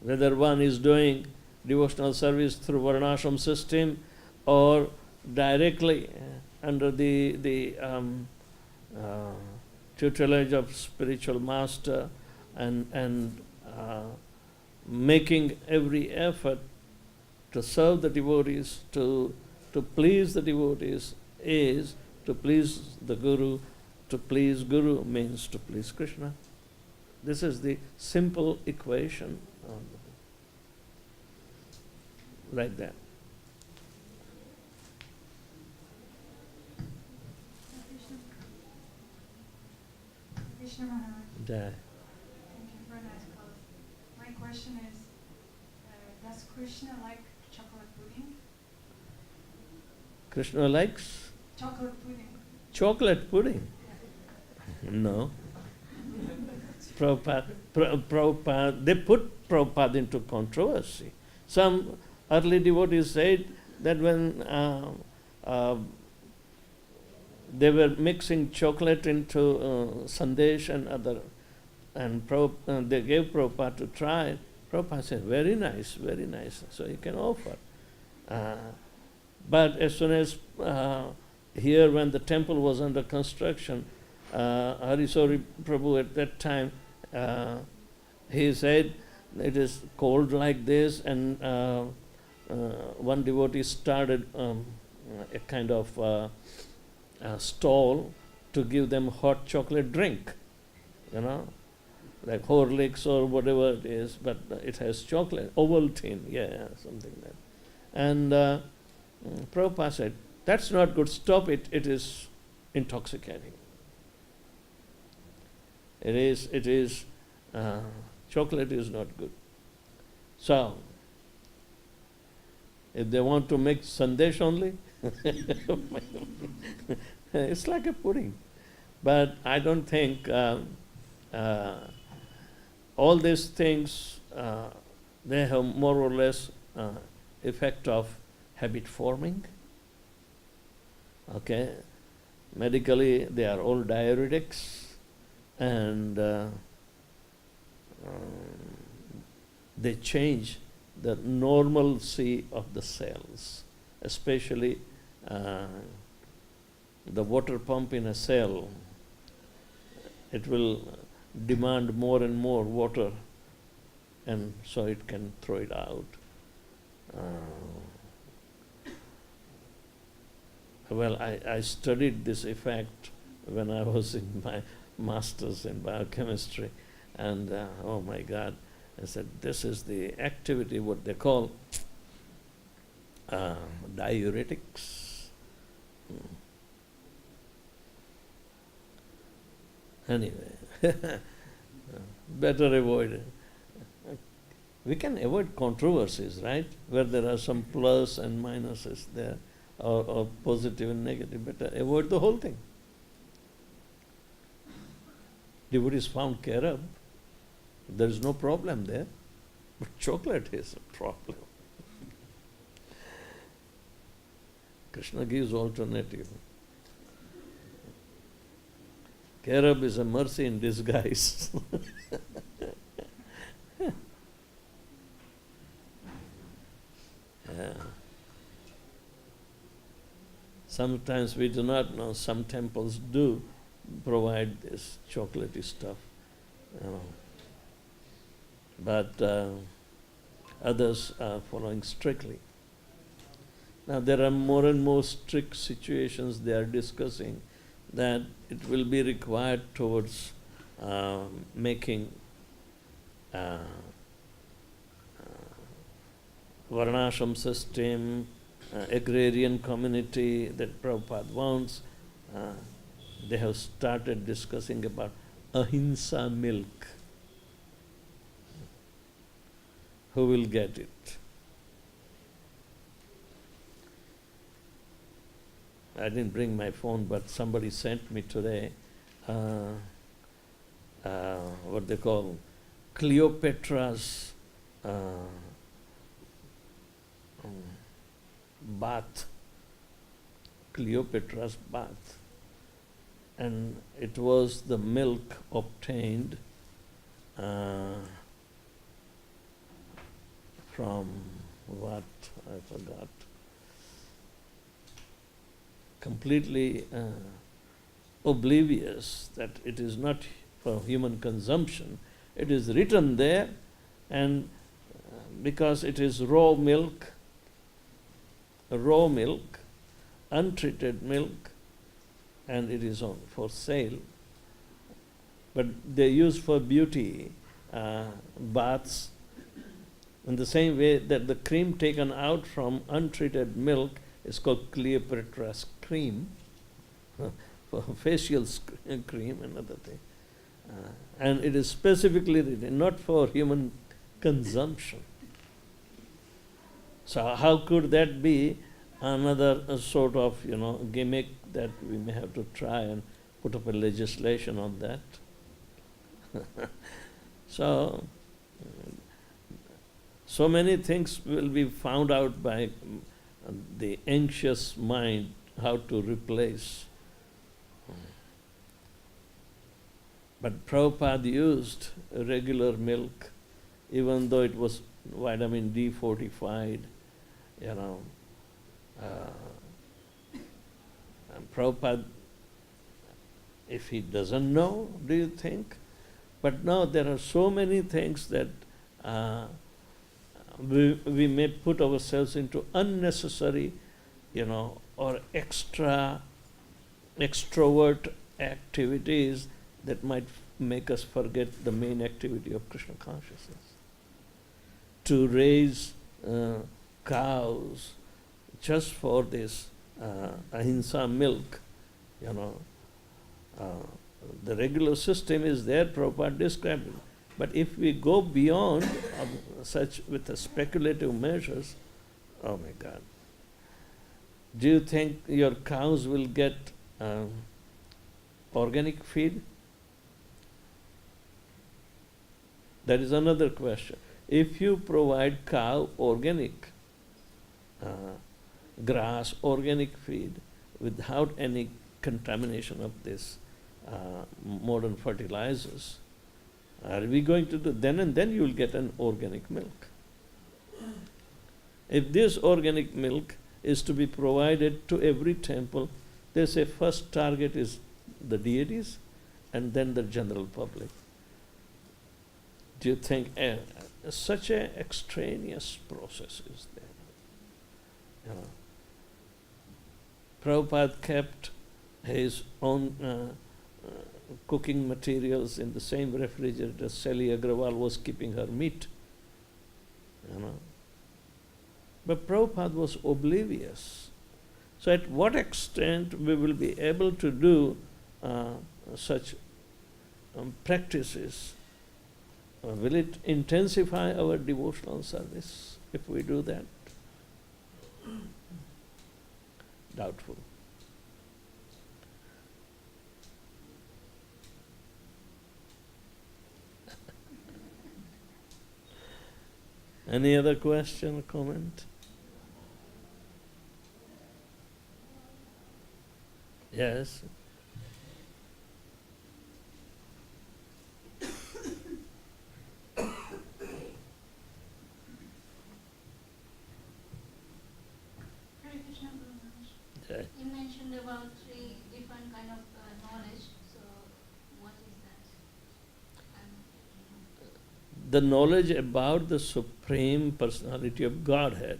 Whether one is doing devotional service through Varnashram system or directly under the tutelage of spiritual master and making every effort to serve the devotees, to please the devotees, is to please the Guru. To please Guru means to please Krishna. This is the simple equation, like that. Krishna Maharaj, Jai. thank you for a nice call. My question is, does Krishna like chocolate pudding? Krishna likes Chocolate pudding. chocolate pudding. No. Prabhupada, they put Prabhupada into controversy. Some early devotees said that when they were mixing chocolate into sandesh and other, and they gave Prabhupada to try. Prabhupada said, very nice, so you can offer. But as soon as here, when the temple was under construction, Harisori Prabhu at that time, he said, it is cold like this, and one devotee started a kind of stall to give them hot chocolate drink, like Horlicks or whatever it is, but it has chocolate, Ovaltine, something like that. And Prabhupada said, that's not good, stop it, it is intoxicating. It is, chocolate is not good. So, if they want to make sandesh only, it's like a pudding. But I don't think all these things, they have more or less effect of habit forming. Okay, medically they are all diuretics, and they change the normalcy of the cells, especially the water pump in a cell. It will demand more and more water, and so it can throw it out. Well, I studied this effect when I was in my master's in biochemistry, and oh my God, I said, this is the activity, what they call diuretics. Anyway, better avoid it. We can avoid controversies, right? Where there are some plus and minuses there, or positive and negative. Better avoid the whole thing. Devotees found carob. There is no problem there. But chocolate is a problem. Krishna gives alternative. Carob is a mercy in disguise. Yeah. Sometimes we do not know, some temples do provide this chocolatey stuff, but others are following strictly. Now there are more and more strict situations they are discussing, that it will be required towards making varnashram system, agrarian community that Prabhupada wants. They have started discussing about ahimsa milk. Who will get it? I didn't bring my phone, but somebody sent me today what they call Cleopatra's bath. Cleopatra's bath. And it was the milk obtained from what? I forgot. Completely oblivious that it is not for human consumption. It is written there, and because it is raw milk, untreated milk, and it is for sale. But they use for beauty baths in the same way that the cream taken out from untreated milk is called Cleopatra's cream, for facial cream and other thing. And it is specifically written, not for human consumption. So how could that be another sort of, gimmick that we may have to try and put up a legislation on that? So many things will be found out by the anxious mind, how to replace. But Prabhupada used regular milk, even though it was vitamin D fortified, And Prabhupada, if he doesn't know, do you think? But now there are so many things that we may put ourselves into unnecessary, or extrovert activities that might make us forget the main activity of Krishna consciousness. To raise cows just for this ahimsa milk, the regular system is there, Prabhupada described it. But if we go beyond such with the speculative measures, oh my God. Do you think your cows will get organic feed? That is another question. If you provide cow organic grass, organic feed, without any contamination of this modern fertilizers, are we going to do then and then you will get an organic milk. If this organic milk is to be provided to every temple, they say first target is the deities and then the general public. Do you think such an extraneous process is there? Prabhupada kept his own cooking materials in the same refrigerator Sally Agrawal was keeping her meat. But Prabhupada was oblivious. So at what extent we will be able to do such practices? Will it intensify our devotional service if we do that? Doubtful. Any other question or comment? Yes. Okay. You mentioned about 3 different kind of knowledge. So, what is that? The knowledge about the Supreme Personality of Godhead.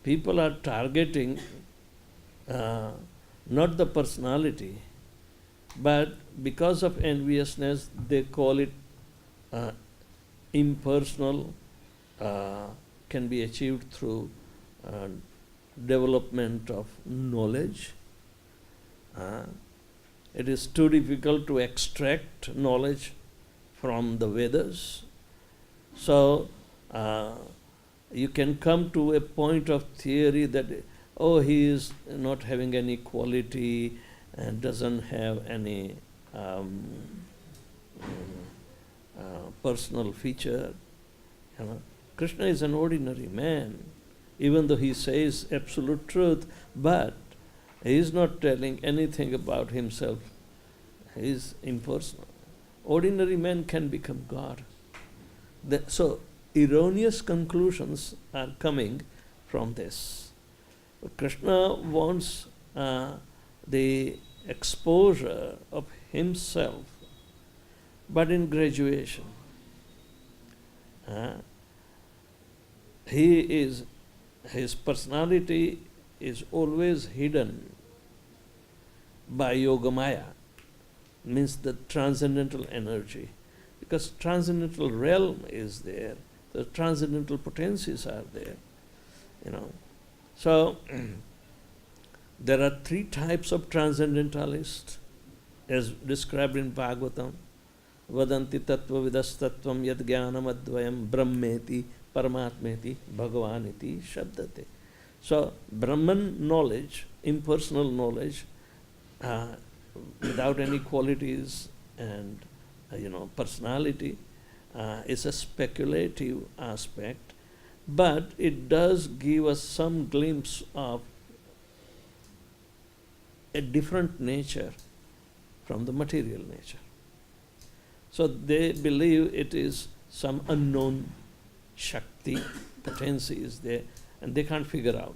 People are targeting not the personality, but because of enviousness, they call it impersonal, can be achieved through development of knowledge. It is too difficult to extract knowledge from the Vedas. So you can come to a point of theory that, he is not having any quality and doesn't have any personal feature. Krishna is an ordinary man, even though he says absolute truth, but he is not telling anything about himself. He is impersonal. Ordinary man can become God. So erroneous conclusions are coming from this. Krishna wants the exposure of himself, but in graduation. his personality is always hidden by Yogamaya, means the transcendental energy. Because transcendental realm is there, the transcendental potencies are there, you know. So there are three types of transcendentalists as described in Bhagavatam. Vadanti tattva vidas tattvam yad jnanam advayam brahmeti paramatmeti bhagavaniti shabdate. So Brahman knowledge, impersonal knowledge, without any qualities and personality, is a speculative aspect, but it does give us some glimpse of a different nature from the material nature. So they believe it is some unknown Shakti, potency is there, and they can't figure out.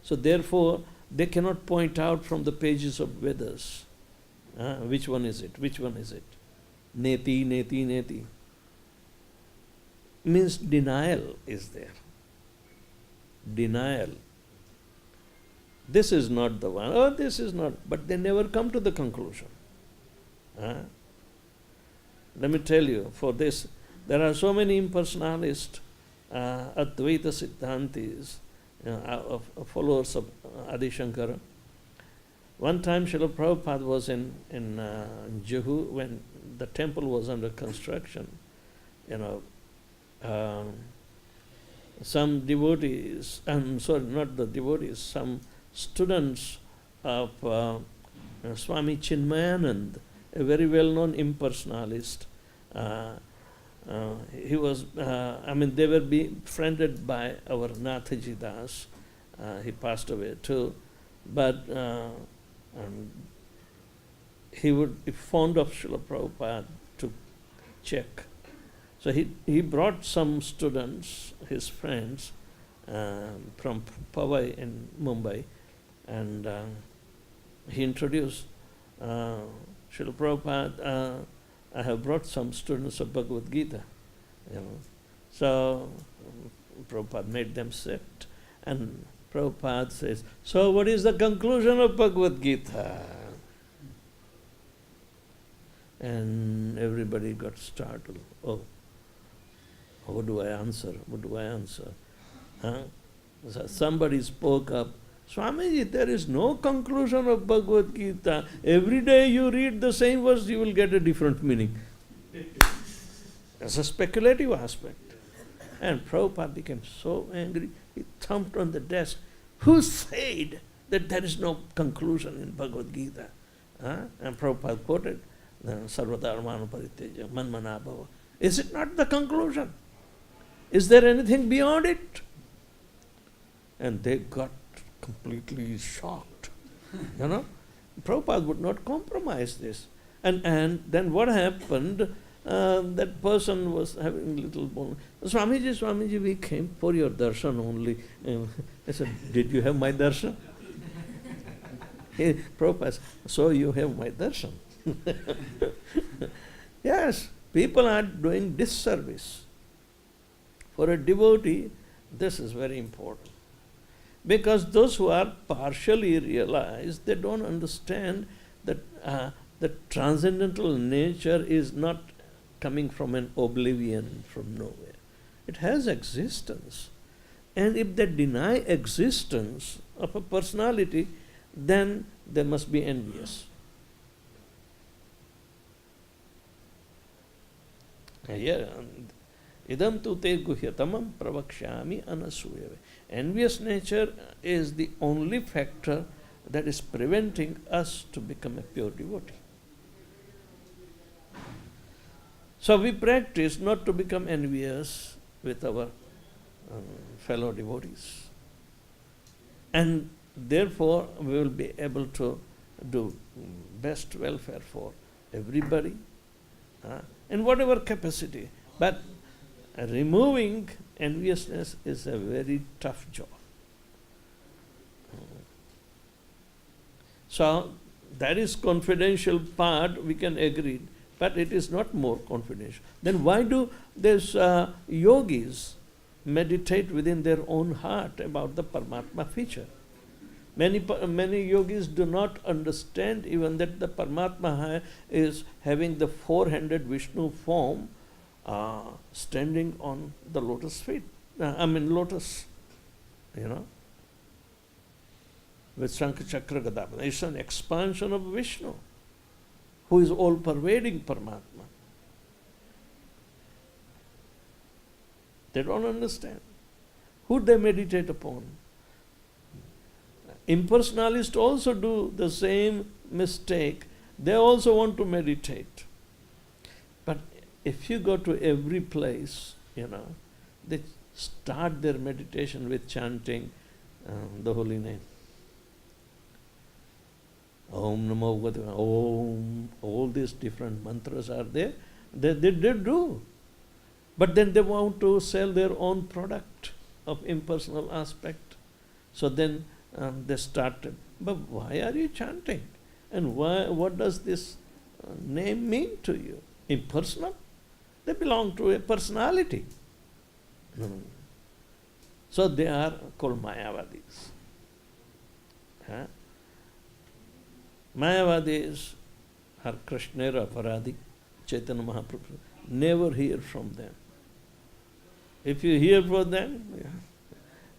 So therefore, they cannot point out from the pages of Vedas, which one is it, which one is it. Neti, neti, neti. Means denial is there. Denial. This is not the one, oh, this is not, but they never come to the conclusion. Let me tell you, for this, there are so many impersonalists, Advaita Siddhantis, followers of Adi Shankara. One time Srila Prabhupada was in Juhu when the temple was under construction. Some devotees, not the devotees, some students of Swami Chinmayanand, a very well-known impersonalist. He was, they were befriended by our Nathaji Das. He passed away too. But he would be fond of Srila Prabhupada to check. So he brought some students, his friends, from Powai in Mumbai, and he introduced Srila Prabhupada, I have brought some students of Bhagavad-Gita. So Prabhupada made them sit, and Prabhupada says, so what is the conclusion of Bhagavad-Gita? And everybody got startled. Oh, what do I answer? What do I answer? So somebody spoke up, Swamiji, there is no conclusion of Bhagavad-Gita. Every day you read the same verse, you will get a different meaning. That's a speculative aspect. And Prabhupada became so angry, he thumped on the desk. Who said that there is no conclusion in Bhagavad-Gita? And Prabhupada quoted, Sarvadharmanu parityaja manmana bhava. Is it not the conclusion? Is there anything beyond it? And they got completely shocked. Prabhupada would not compromise this. And then what happened? That person was having a little bone. Swamiji, we came for your darshan only. I said, did you have my darshan? Prabhupada, so you have my darshan. Yes, people are doing disservice. For a devotee, this is very important. Because those who are partially realized, they don't understand that the transcendental nature is not coming from an oblivion from nowhere. It has existence. And if they deny existence of a personality, then they must be envious. Idam tu te guhyatamam pravakshami anasuyave. Envious nature is the only factor that is preventing us to become a pure devotee. So we practice not to become envious with our fellow devotees. And therefore we will be able to do best welfare for everybody in whatever capacity. But removing enviousness is a very tough job. So that is confidential part, we can agree, but it is not more confidential. Then why do these yogis meditate within their own heart about the Paramatma feature. Many yogis do not understand even that the Paramatma is having the four-handed Vishnu form standing on the lotus feet. Lotus, with Shankha Chakra Gada. It's an expansion of Vishnu, who is all-pervading Paramatma. They don't understand. Who they meditate upon? Impersonalists also do the same mistake. They also want to meditate. But if you go to every place, they start their meditation with chanting the holy name. Om Namo Bhagavate, Om, all these different mantras are there. They do. But then they want to sell their own product of impersonal aspect. So then they started. But why are you chanting? And what does this name mean to you? Impersonal? They belong to a personality. So they are called Mayavadis. Mayavadis are Krishnera Paradi, Chaitanya Mahaprabhu. Never hear from them. If you hear from them,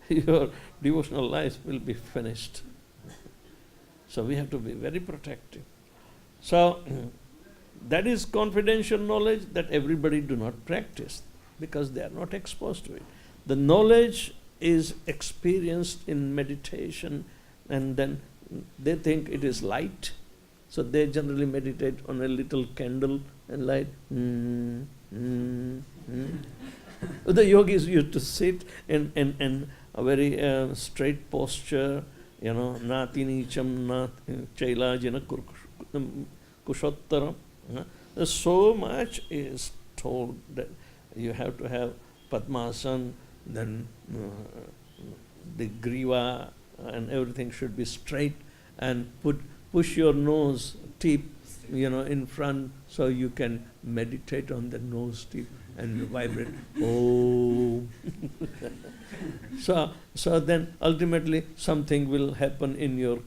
your devotional life will be finished. So we have to be very protective. So that is confidential knowledge that everybody do not practice because they are not exposed to it. The knowledge is experienced in meditation, and then they think it is light. So they generally meditate on a little candle and light. The yogis used to sit in a very straight posture, nati nicham nat chailajana kushottaram. So much is told that you have to have padmasana, then the griva and everything should be straight, and push your nose tip in front so you can meditate on the nose tip and vibrate. Oh. So then ultimately something will happen in your,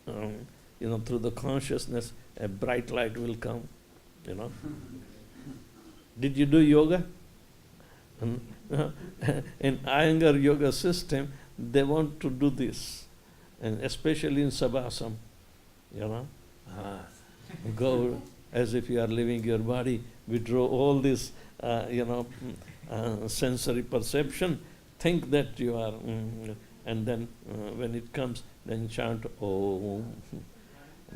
through the consciousness, a bright light will come, Did you do yoga? In Iyengar yoga system, they want to do this, and especially in Sabhasam, go as if you are leaving your body, withdraw all this, sensory perception, think that you are, and then when it comes, then chant Om.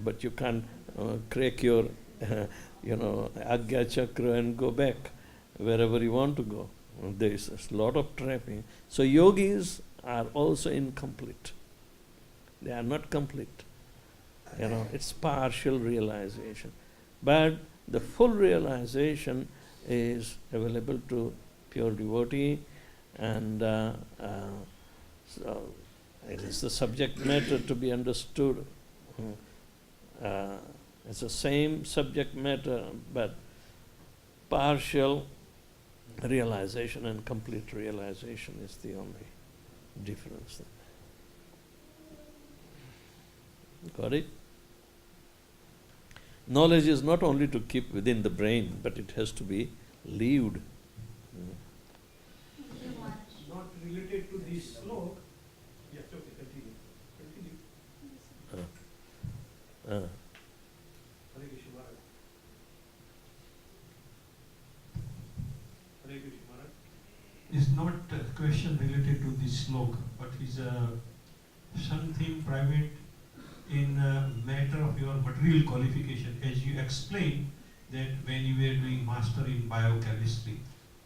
But you can't crack your, Agya Chakra and go back wherever you want to go. There is a lot of trapping. So yogis are also incomplete. They are not complete. It's partial realization. But the full realization is available to pure devotee, and so it is the subject matter to be understood. It's the same subject matter, but partial realization and complete realization is the only difference. Got it? Knowledge is not only to keep within the brain, but it has to be lived. Not related to this slok. Yes, okay, continue. Hare Krishna Maharaj. Hare Krishna Maharaj. Is not a question related to this slok, but is something private in matter of your material qualification, as you explained that when you were doing master in biochemistry.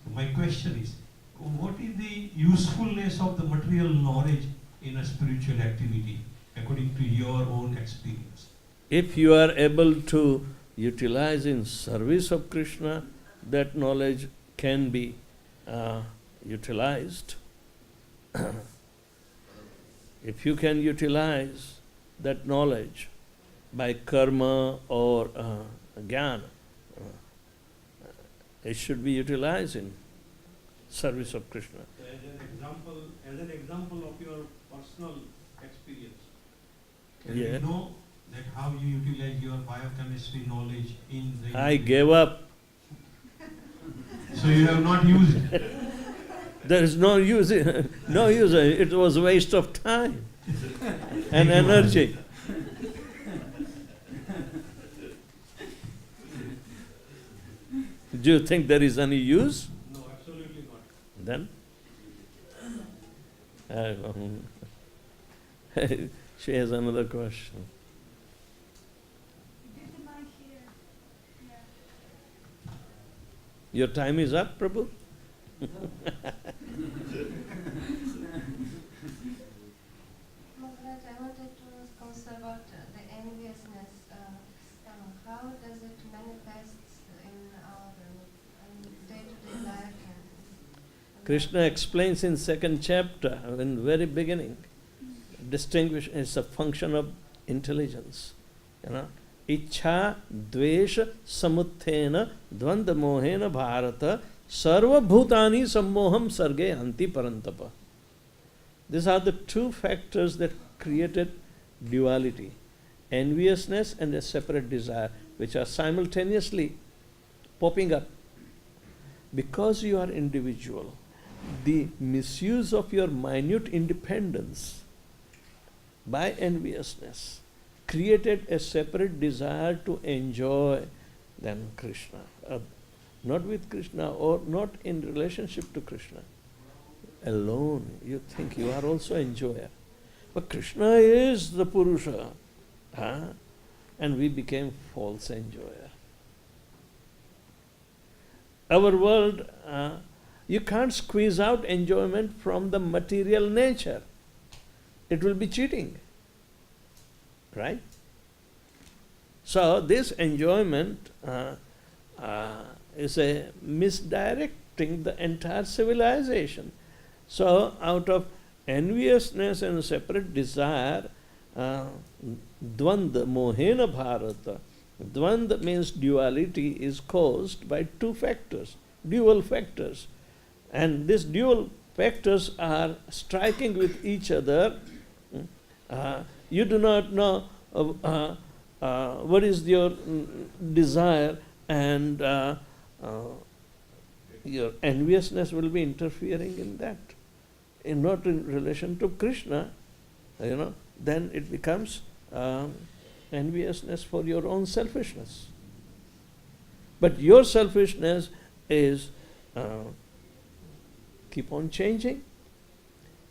So my question is, what is the usefulness of the material knowledge in a spiritual activity, according to your own experience? If you are able to utilize in service of Krishna, that knowledge can be utilized. If you can utilize that knowledge by karma or jnana, it should be utilized in service of Krishna. As an example of your personal experience, can Yeah. you know that how you utilize your biochemistry knowledge in the... I gave up. So you have not used. There is no use. No use. It was a waste of time and Thank you, energy. Do you think there is any use? No, absolutely not. Then? She has another question. Did not hear. Yeah. Your time is up, Prabhu? Maharaj, I wanted to ask also about the enviousness. How does it manifest in our day-to-day life? Krishna explains in second chapter, in very beginning, distinguish is a function of intelligence. Ichha dvesha samuthena dvanda mohena bharata sarva bhutani sammoham sarge anti parantapa. These are the two factors that created duality, enviousness and a separate desire, which are simultaneously popping up. Because you are individual, the misuse of your minute independence by enviousness created a separate desire to enjoy than Krishna. Not with Krishna or not in relationship to Krishna. Alone, you think you are also enjoyer. But Krishna is the Purusha. And we became false enjoyer. Our world, you can't squeeze out enjoyment from the material nature. It will be cheating. Right? So this enjoyment is a misdirecting the entire civilization. So out of enviousness and separate desire, dvanda mohena bharata. Dvanda means duality is caused by two factors, dual factors. And these dual factors are striking with each other. You do not know what is your desire, and your enviousness will be interfering in that. And not in relation to Krishna, then it becomes enviousness for your own selfishness. But your selfishness is keep on changing.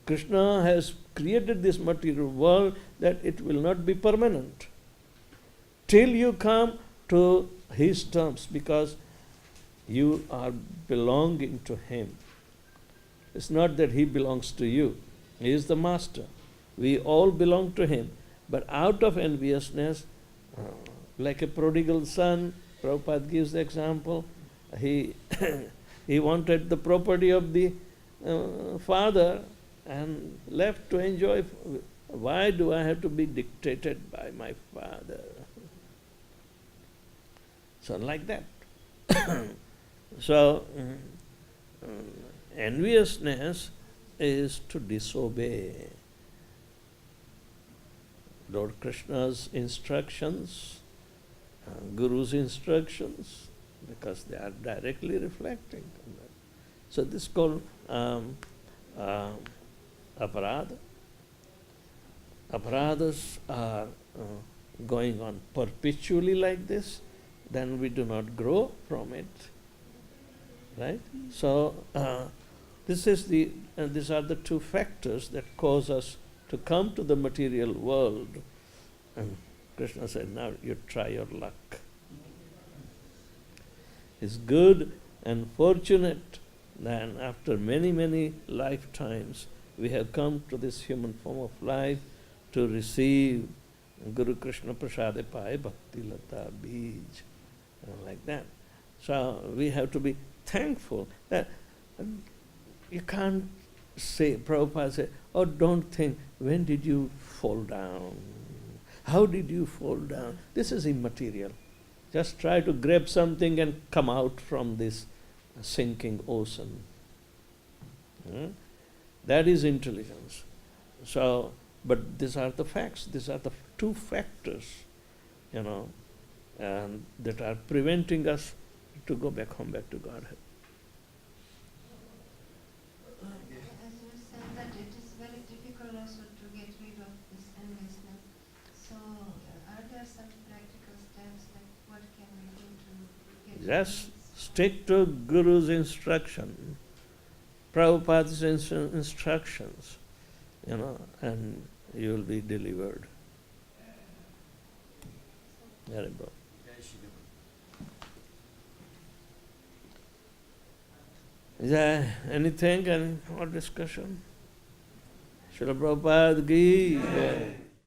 Krishna has created this material world that it will not be permanent till you come to his terms, because you are belonging to him. It's not that he belongs to you. He is the master. We all belong to him. But out of enviousness, like a prodigal son, Prabhupada gives the example, he he wanted the property of the father and left to enjoy. Why do I have to be dictated by my father? So like that. So enviousness is to disobey Lord Krishna's instructions, Guru's instructions, because they are directly reflecting on that. So this is called aparadha. Aparadhas are going on perpetually like this, then we do not grow from it. Right? So these are the two factors that cause us to come to the material world. And Krishna said, now you try your luck. It's good and fortunate that after many, many lifetimes we have come to this human form of life to receive Guru Krishna Prasade Pai Bhakti Lata Bij, like that. So we have to be thankful that you can't say, Prabhupada said, oh, don't think, when did you fall down? How did you fall down? This is immaterial. Just try to grab something and come out from this sinking ocean. Hmm? That is intelligence. So, but these are the facts. These are the two factors, and that are preventing us to go back home, back to Godhead. As you said that it is very difficult also to get rid of this enlistment. So, are there some practical steps, like what can we do to get rid of Yes, this? stick to Guru's instruction, Prabhupada's instructions, and you will be delivered. Very good. Is there anything, any more discussion? Srila Prabhupada ki jai.